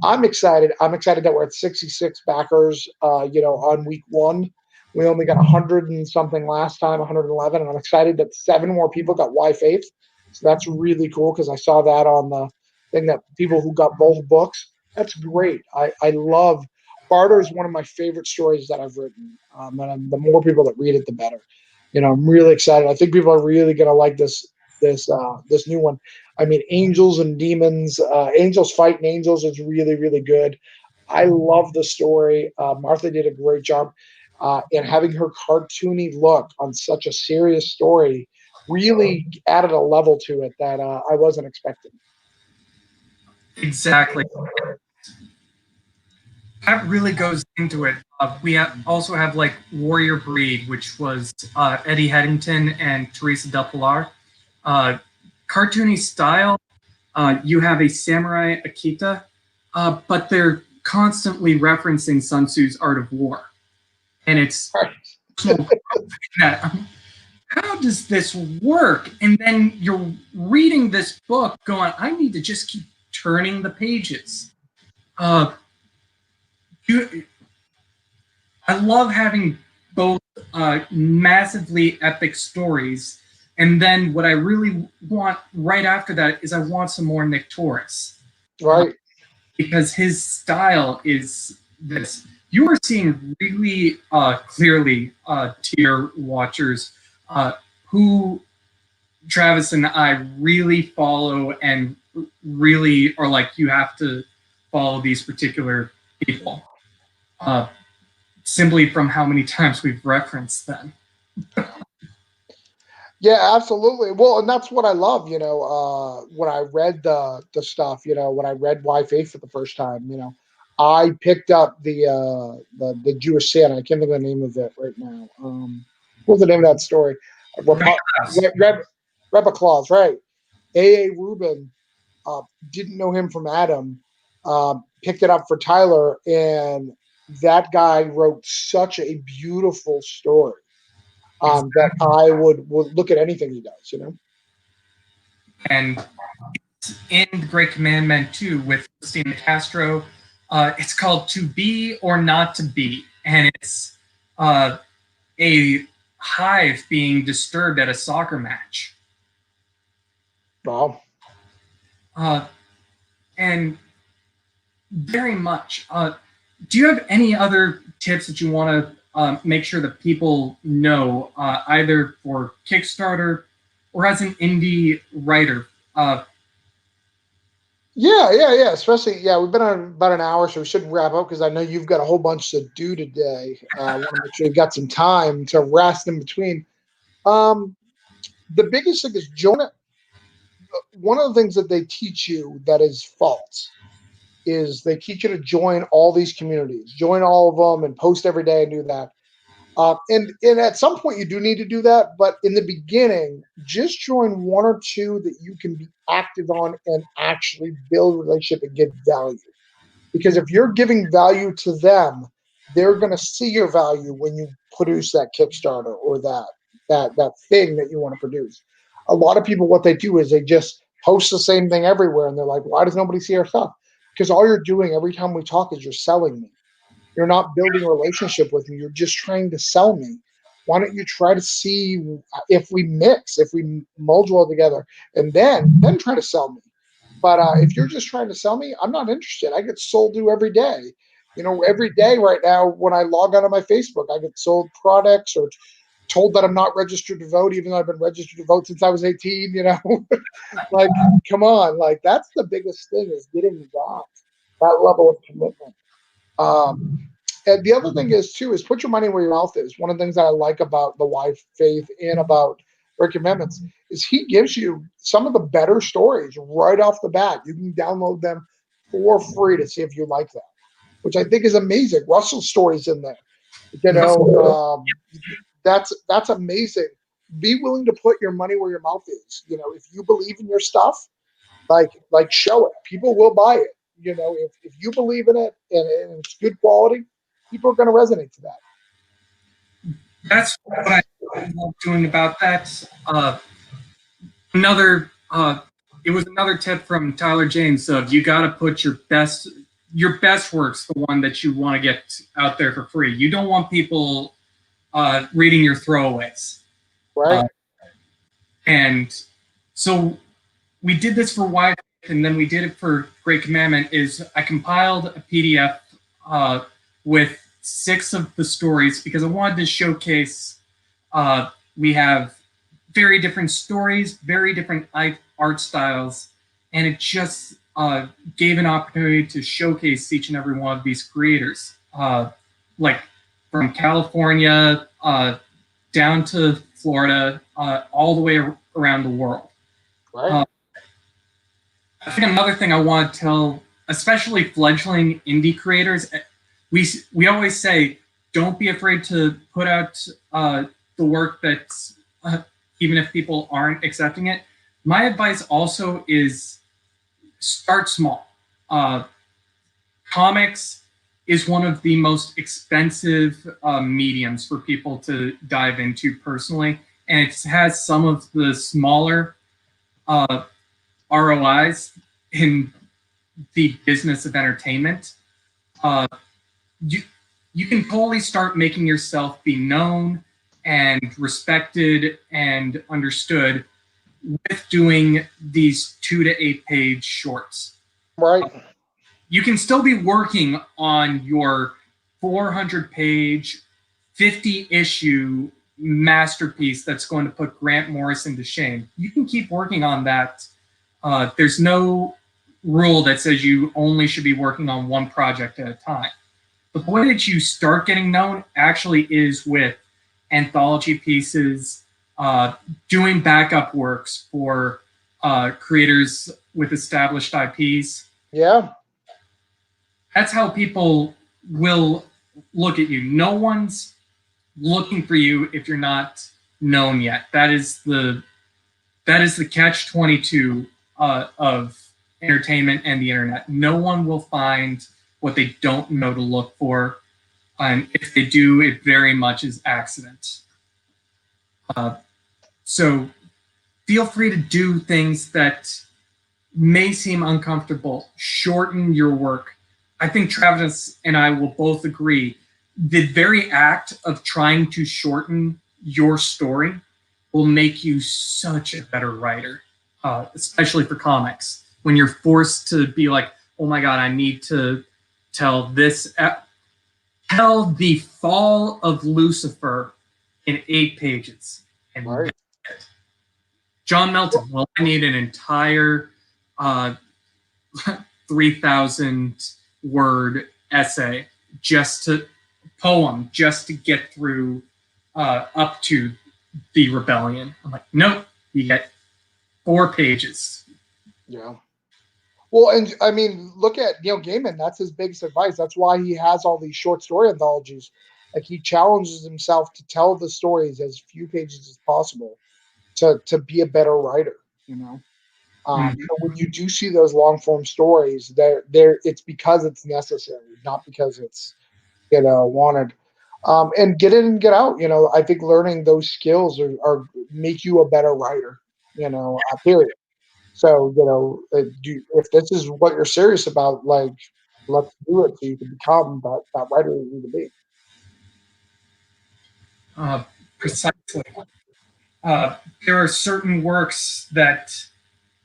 I'm excited. I'm excited that we're at 66 backers. On week one, we only got 100 and something last time, 111, and I'm excited that 7 more people got Y Faith. So that's really cool because I saw that on the thing that people who got both books. That's great. I love Barter is one of my favorite stories that I've written, and the more people that read it, the better. I'm really excited. I think people are really going to like this new one. I mean, angels and demons, angels fighting angels is really, really good. I love the story. Martha did a great job. And having her cartoony look on such a serious story really added a level to it that I wasn't expecting. Exactly. That really goes into it. We also have like Warrior Breed, which was Eddie Headington and Teresa Del Pilar. Cartoony style. You have a samurai Akita, but they're constantly referencing Sun Tzu's Art of War. And it's that, how does this work? And then you're reading this book going, I need to just keep turning the pages. I love having both massively epic stories, and then what I really want right after that is I want some more Nick Torres. Right. Because his style is this. You are seeing really clearly to your watchers who Travis and I really follow and really are like, you have to follow these particular people. Simply from how many times we've referenced them. Yeah, absolutely. Well, and that's what I love, when I read the stuff, when I read Y Faith for the first time, I picked up the Jewish Santa. I can't think of the name of it right now. What's the name of that story? Rebbe Claus, right. A.A. Rubin didn't know him from Adam, picked it up for Tyler, and that guy wrote such a beautiful story. That I would look at anything he does, And in The Great Commandment too, with Christina Castro, it's called To Be or Not to Be, and it's a hive being disturbed at a soccer match. Wow. And very much. Do you have any other tips that you want to make sure that people know, either for Kickstarter or as an indie writer? Yeah. Especially, we've been on about an hour, so we should wrap up because I know you've got a whole bunch to do today. I want to make sure you've got some time to rest in between. The biggest thing is one of the things that they teach you that is false is they teach you to join all these communities, join all of them and post every day and do that. And at some point you do need to do that, but in the beginning, just join 1 or 2 that you can be active on and actually build a relationship and give value. Because if you're giving value to them, they're going to see your value when you produce that Kickstarter or that thing that you want to produce. A lot of people, what they do is they just post the same thing everywhere, and they're like, "Why does nobody see our stuff?" Because all you're doing every time we talk is you're selling me. You're not building a relationship with me. You're just trying to sell me. Why don't you try to see if we mix, if we mold well together, and then try to sell me? But if you're just trying to sell me, I'm not interested. I get sold to every day. Every day right now when I log onto my Facebook, I get sold products or told that I'm not registered to vote, even though I've been registered to vote since I was 18. Like, come on, like that's the biggest thing is getting that level of commitment. And the other thing is too is put your money where your mouth is. One of the things that I like about the Y Faith and about Rick Amendments is he gives you some of the better stories right off the bat. You can download them for free to see if you like that, which I think is amazing. Russell's story's in there. You know, that's amazing. Be willing to put your money where your mouth is. You know, if you believe in your stuff, like show it. People will buy it. You know, if you believe in it and it's good quality, people are going to resonate to that. That's what I love doing about that. It was another tip from Tyler James of you got to put your best works, the one that you want to get out there for free. You don't want people reading your throwaways. Right. And so we did this for Wide, and then we did it for Great Commandment. Is I compiled a PDF with 6 of the stories because I wanted to showcase. We have very different stories, very different art styles, and it just gave an opportunity to showcase each and every one of these creators, like from California down to Florida, all the way around the world. Right. I think another thing I want to tell, especially fledgling indie creators, we always say, don't be afraid to put out the work that's, even if people aren't accepting it. My advice also is start small. Comics is one of the most expensive mediums for people to dive into personally, and it has some of the smaller ROIs in the business of entertainment. You can totally start making yourself be known and respected and understood with doing these 2 to 8 page shorts. Right. You can still be working on your 400 page, 50 issue masterpiece that's going to put Grant Morrison to shame. You can keep working on that. There's no rule that says you only should be working on one project at a time. But the way that you start getting known actually is with anthology pieces, doing backup works for creators with established IPs. Yeah. That's how people will look at you. No one's looking for you if you're not known yet. That is the catch-22 of entertainment and the internet. No one will find what they don't know to look for, and if they do, it very much is accident. So feel free to do things that may seem uncomfortable. Shorten your work. I think Travis and I will both agree the very act of trying to shorten your story will make you such a better writer, especially for comics. When you're forced to be like, oh my God, I need to tell this, tell the fall of Lucifer in 8 pages. And Right. John Melton, well, I need an entire 3,000 word essay poem just to get through up to the rebellion. I'm like, nope, you get 4 pages. Yeah. Well, and I mean, look at Neil Gaiman. That's his biggest advice. That's why he has all these short story anthologies. Like he challenges himself to tell the stories as few pages as possible to be a better writer. You know, so when you do see those long form stories, it's because it's necessary, not because it's wanted. And get in and get out. You know, I think learning those skills are make you a better writer. You know, period. So, if this is what you're serious about, like, let's do it so you can become that writer you need to be. Precisely. There are certain works that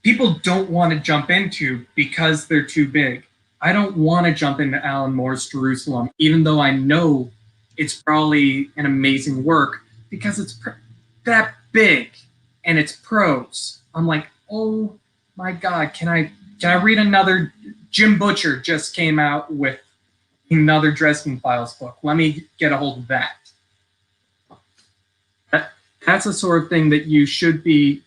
people don't want to jump into because they're too big. I don't want to jump into Alan Moore's Jerusalem, even though I know it's probably an amazing work because it's that big and it's prose. I'm like, oh my God, can I read another? Jim Butcher just came out with another Dresden Files book. Let me get a hold of that. That's the sort of thing that you should be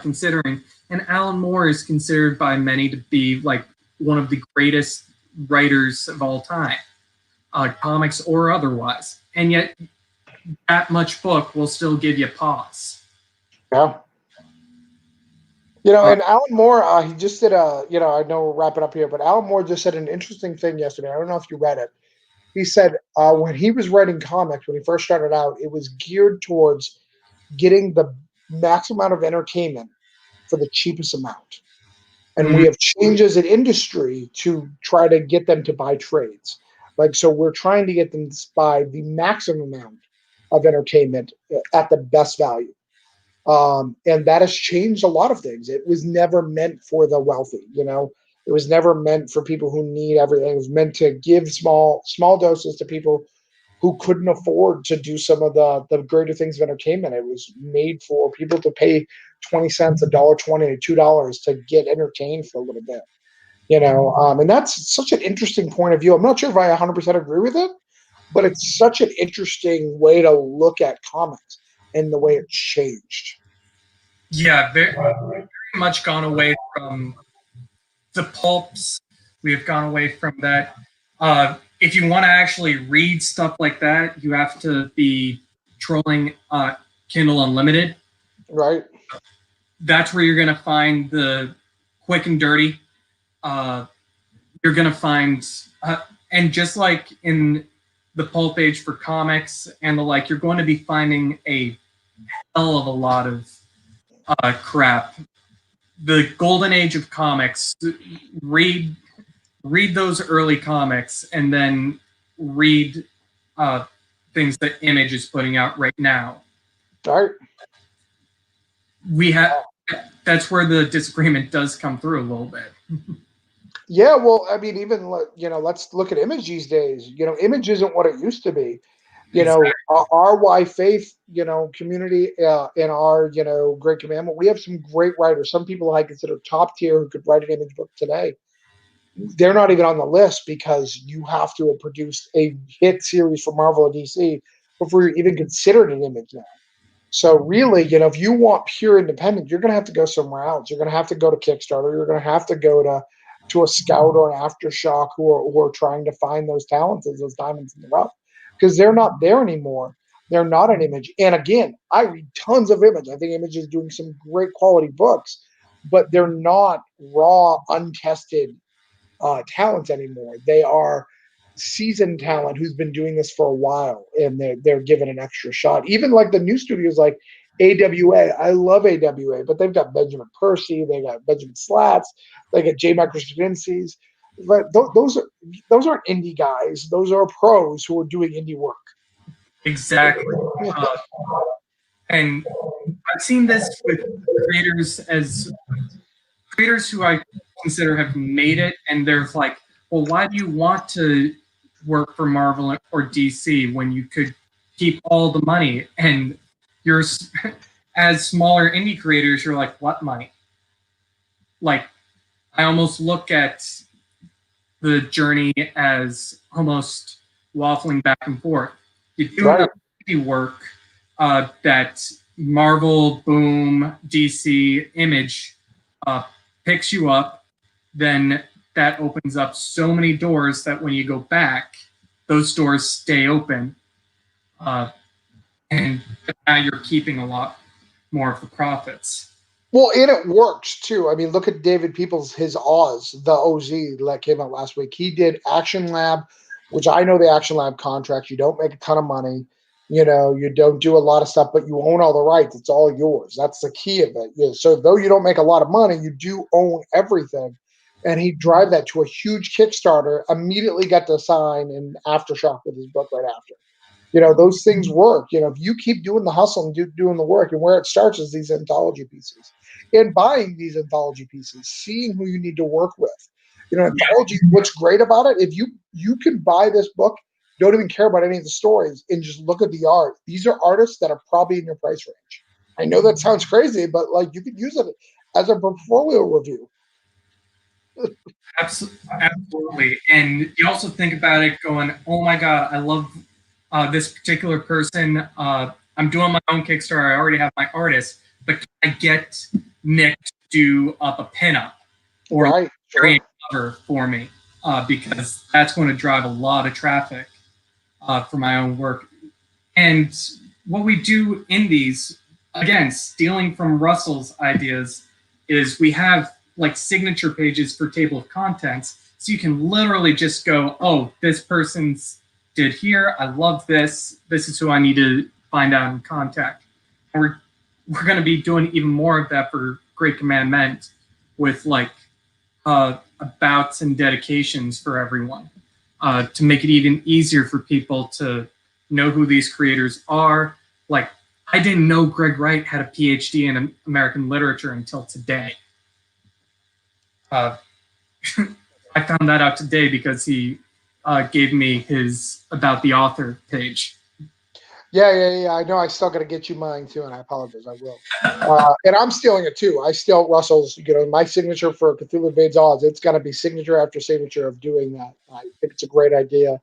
considering. And Alan Moore is considered by many to be like one of the greatest writers of all time. comics or otherwise. And yet that much book will still give you pause. Yeah. And Alan Moore, he just did I know we're wrapping up here, but Alan Moore just said an interesting thing yesterday. I don't know if you read it. He said when he was writing comics, when he first started out, it was geared towards getting the maximum amount of entertainment for the cheapest amount. And we have changes in industry to try to get them to buy trades. So we're trying to get them to buy the maximum amount of entertainment at the best value. And that has changed a lot of things. It was never meant for the wealthy, It was never meant for people who need everything. It was meant to give small doses to people who couldn't afford to do some of the greater things of entertainment. It was made for people to pay 20 cents, $1.20, $2 to get entertained for a little bit, and that's such an interesting point of view. I'm not sure if I 100% agree with it, but it's such an interesting way to look at comics and the way it's changed. Yeah, very much gone away from the pulps. We have gone away from that. If you want to actually read stuff like that, you have to be trolling Kindle Unlimited. Right. That's where you're going to find the quick and dirty. You're going to find, and just like in the pulp age for comics and the like, you're going to be finding a hell of a lot of crap. The golden age of comics, read those early comics and then read things that Image is putting out right now. Right. That's where the disagreement does come through a little bit. Yeah, well, I mean, even let's look at Image these days. Image isn't what it used to be. Exactly. Our Y Faith, community in our, Great Commandment, we have some great writers. Some people I consider top tier who could write an Image book today. They're not even on the list because you have to have produced a hit series for Marvel or DC before you're even considered an Image now. So really, if you want pure independent, you're going to have to go somewhere else. You're going to have to go to Kickstarter. You're going to have to go to a Scout or an Aftershock who are trying to find those talents, those diamonds in the rough, because they're not there anymore. They're not an Image. And again, I read tons of Image. I think Image is doing some great quality books, but they're not raw, untested talents anymore. They are seasoned talent who's been doing this for a while, and they're given an extra shot. Even like the new studios like AWA. I love AWA, but they've got Benjamin Percy, they got Benjamin Slats, they got J. Michael Straczynski. But those aren't indie guys. Those are pros who are doing indie work. Exactly. And I've seen this with creators who I consider have made it, and they're like, well, why do you want to work for Marvel or DC when you could keep all the money? And you're, as smaller indie creators, you're like, what money? Like, I almost look at the journey as almost waffling back and forth. You do enough indie work that Marvel, Boom, DC, Image picks you up, then that opens up so many doors that when you go back, those doors stay open. And now you're keeping a lot more of the profits. Well, and it works too. I mean, look at David Peoples, his Oz, the OZ that came out last week. He did Action Lab, which I know the Action Lab contract. You don't make a ton of money. You don't do a lot of stuff, but you own all the rights. It's all yours. That's the key of it. So though you don't make a lot of money, you do own everything. And he drive that to a huge Kickstarter, immediately got to sign in Aftershock with his book right after. Those things work. If you keep doing the hustle and doing the work, and where it starts is these anthology pieces. And buying these anthology pieces, seeing who you need to work with. Anthology, what's great about it, if you can buy this book, don't even care about any of the stories, and just look at the art. These are artists that are probably in your price range. I know that sounds crazy, but you could use it as a portfolio review. Absolutely. And you also think about it going, oh my God, I love this particular person. I'm doing my own Kickstarter. I already have my artist, but can I get Nick to do up a pinup or a cover for me? Because that's going to drive a lot of traffic. for my own work. And what we do in these, again, stealing from Russell's ideas, is we have like signature pages for table of contents. So you can literally just go, oh, this person's did here. I love this. This is who I need to find out and contact. And we're going to be doing even more of that for Great Commandment with like abouts and dedications for everyone to make it even easier for people to know who these creators are. Like, I didn't know Greg Wright had a PhD in American literature until today. I found that out today because he gave me his About the Author page. Yeah. I know I still got to get you mine too, and I apologize. I will. And I'm stealing it too. I steal Russell's, my signature for Cthulhu Invades Oz. It's got to be signature after signature of doing that. I think it's a great idea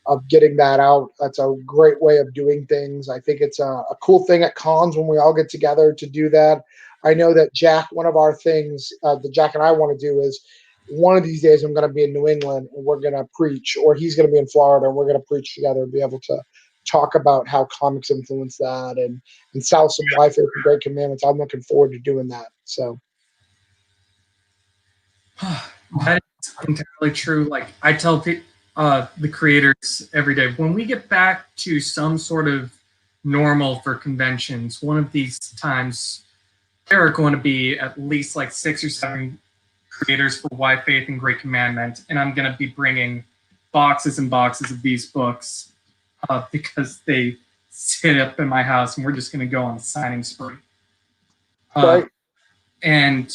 of getting that out. That's a great way of doing things. I think it's a cool thing at cons when we all get together to do that. I know that Jack, one of our things that Jack and I want to do is one of these days I'm going to be in New England and we're going to preach, or he's going to be in Florida and we're going to preach together and be able to talk about how comics influence that and sell some life and Great Commandments. I'm looking forward to doing that. So that is entirely true. Like, I tell the creators every day, when we get back to some sort of normal for conventions, one of these times there are going to be at least like 6 or 7 creators for Why Faith and Great Commandment, and I'm going to be bringing boxes and boxes of these books because they sit up in my house, and we're just going to go on a signing spree. right. And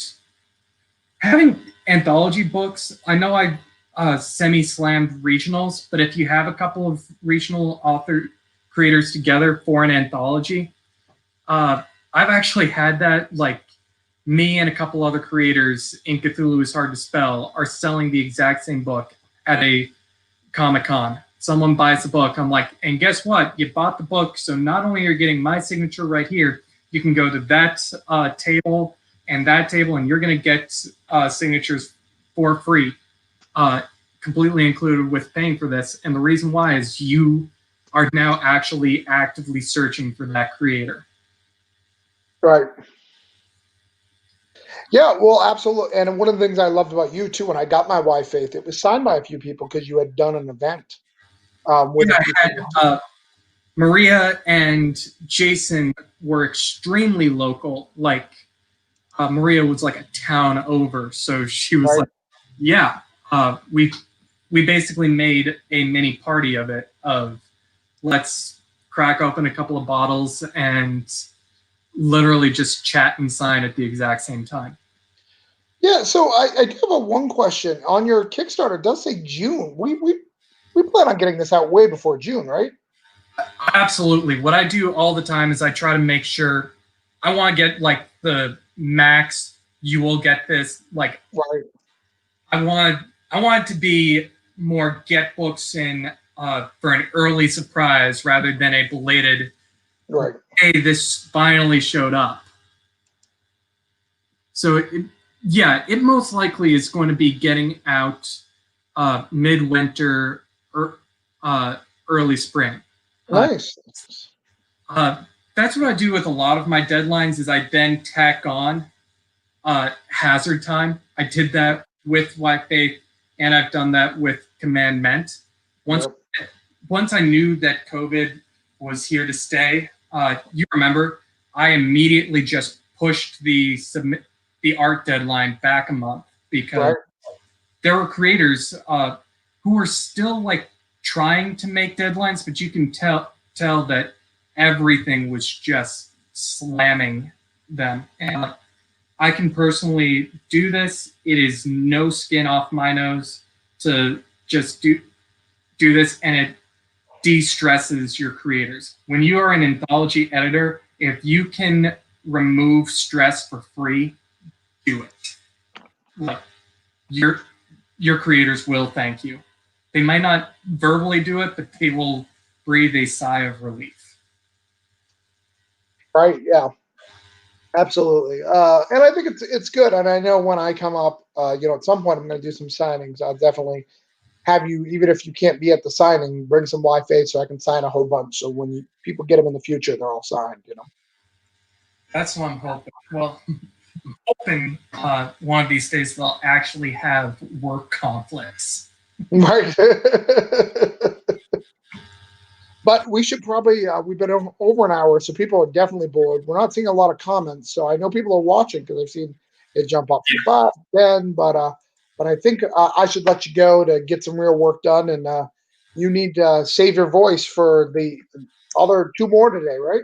having anthology books, I know I semi-slammed regionals, but if you have a couple of regional author creators together for an anthology, I've actually had that. Like, me and a couple other creators in Cthulhu is Hard to Spell are selling the exact same book at a Comic-Con. Someone buys the book. I'm like, and guess what? You bought the book, so not only are you getting my signature right here, you can go to that table and that table, and you're going to get signatures for free, completely included with paying for this. And the reason why is you are now actually actively searching for that creator. Right. Yeah, well, absolutely. And one of the things I loved about you too, when I got my Why Faith, it was signed by a few people because you had done an event. With I had Maria and Jason were extremely local. Like, Maria was like a town over, so she was right. like, yeah, we basically made a mini party of it, of let's crack open a couple of bottles and literally just chat and sign at the exact same time. Yeah, so I do have one question. On your Kickstarter, it does say June. We plan on getting this out way before June, right? Absolutely. What I do all the time is I try to make sure I want to get like the max. You will get this. Like, right. I want it to be more get books in for an early surprise rather than a belated. Right. Hey, this finally showed up. So it most likely is going to be getting out midwinter or early spring. Nice. That's what I do with a lot of my deadlines, is I then tack on hazard time. I did that with Why Faith, and I've done that with Commandment. Once I knew that COVID was here to stay, you remember, I immediately just pushed the art deadline back a month, because there were creators who were still like trying to make deadlines, but you can tell that everything was just slamming them. And I can personally do this. It is no skin off my nose to just do this, and it de-stresses your creators. When you are an anthology editor, if you can remove stress for free, do it. Like, your creators will thank you. They might not verbally do it, but they will breathe a sigh of relief. Right. Yeah. Absolutely. And I think it's good. And I know when I come up, at some point I'm going to do some signings. I'll definitely have you, even if you can't be at the signing, bring some YFA so I can sign a whole bunch. So when people get them in the future, they're all signed. That's what I'm hoping. Well, I'm hoping one of these days they'll actually have work conflicts. Right. But we should probably, we've been over an hour, so people are definitely bored. We're not seeing a lot of comments, so I know people are watching because I've seen it jump up from 5 to 10, but I think I should let you go to get some real work done, and you need to save your voice for the other 2 more today, right?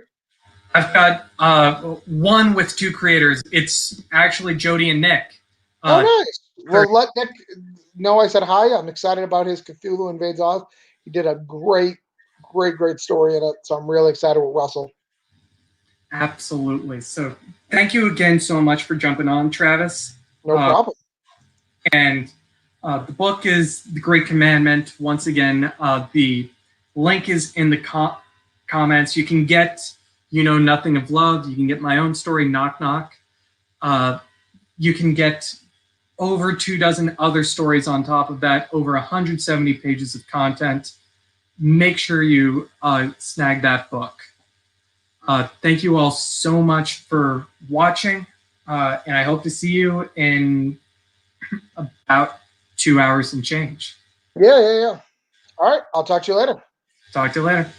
I've got one with 2 creators. It's actually Jody and Nick. Oh, nice. Well, let Nick know I said hi. I'm excited about his Cthulhu Invades Oz. He did a great story in it, so I'm really excited with Russell. Absolutely. So thank you again so much for jumping on, Travis. No problem. And the book is The Great Commandment. Once again, the link is in the comments. You can get Nothing of Love. You can get my own story, Knock Knock. You can get over 24 other stories on top of that, over 170 pages of content. Make sure you snag that book. Thank you all so much for watching, and I hope to see you in about 2 hours and change. Yeah. All right. I'll talk to you later. Talk to you later.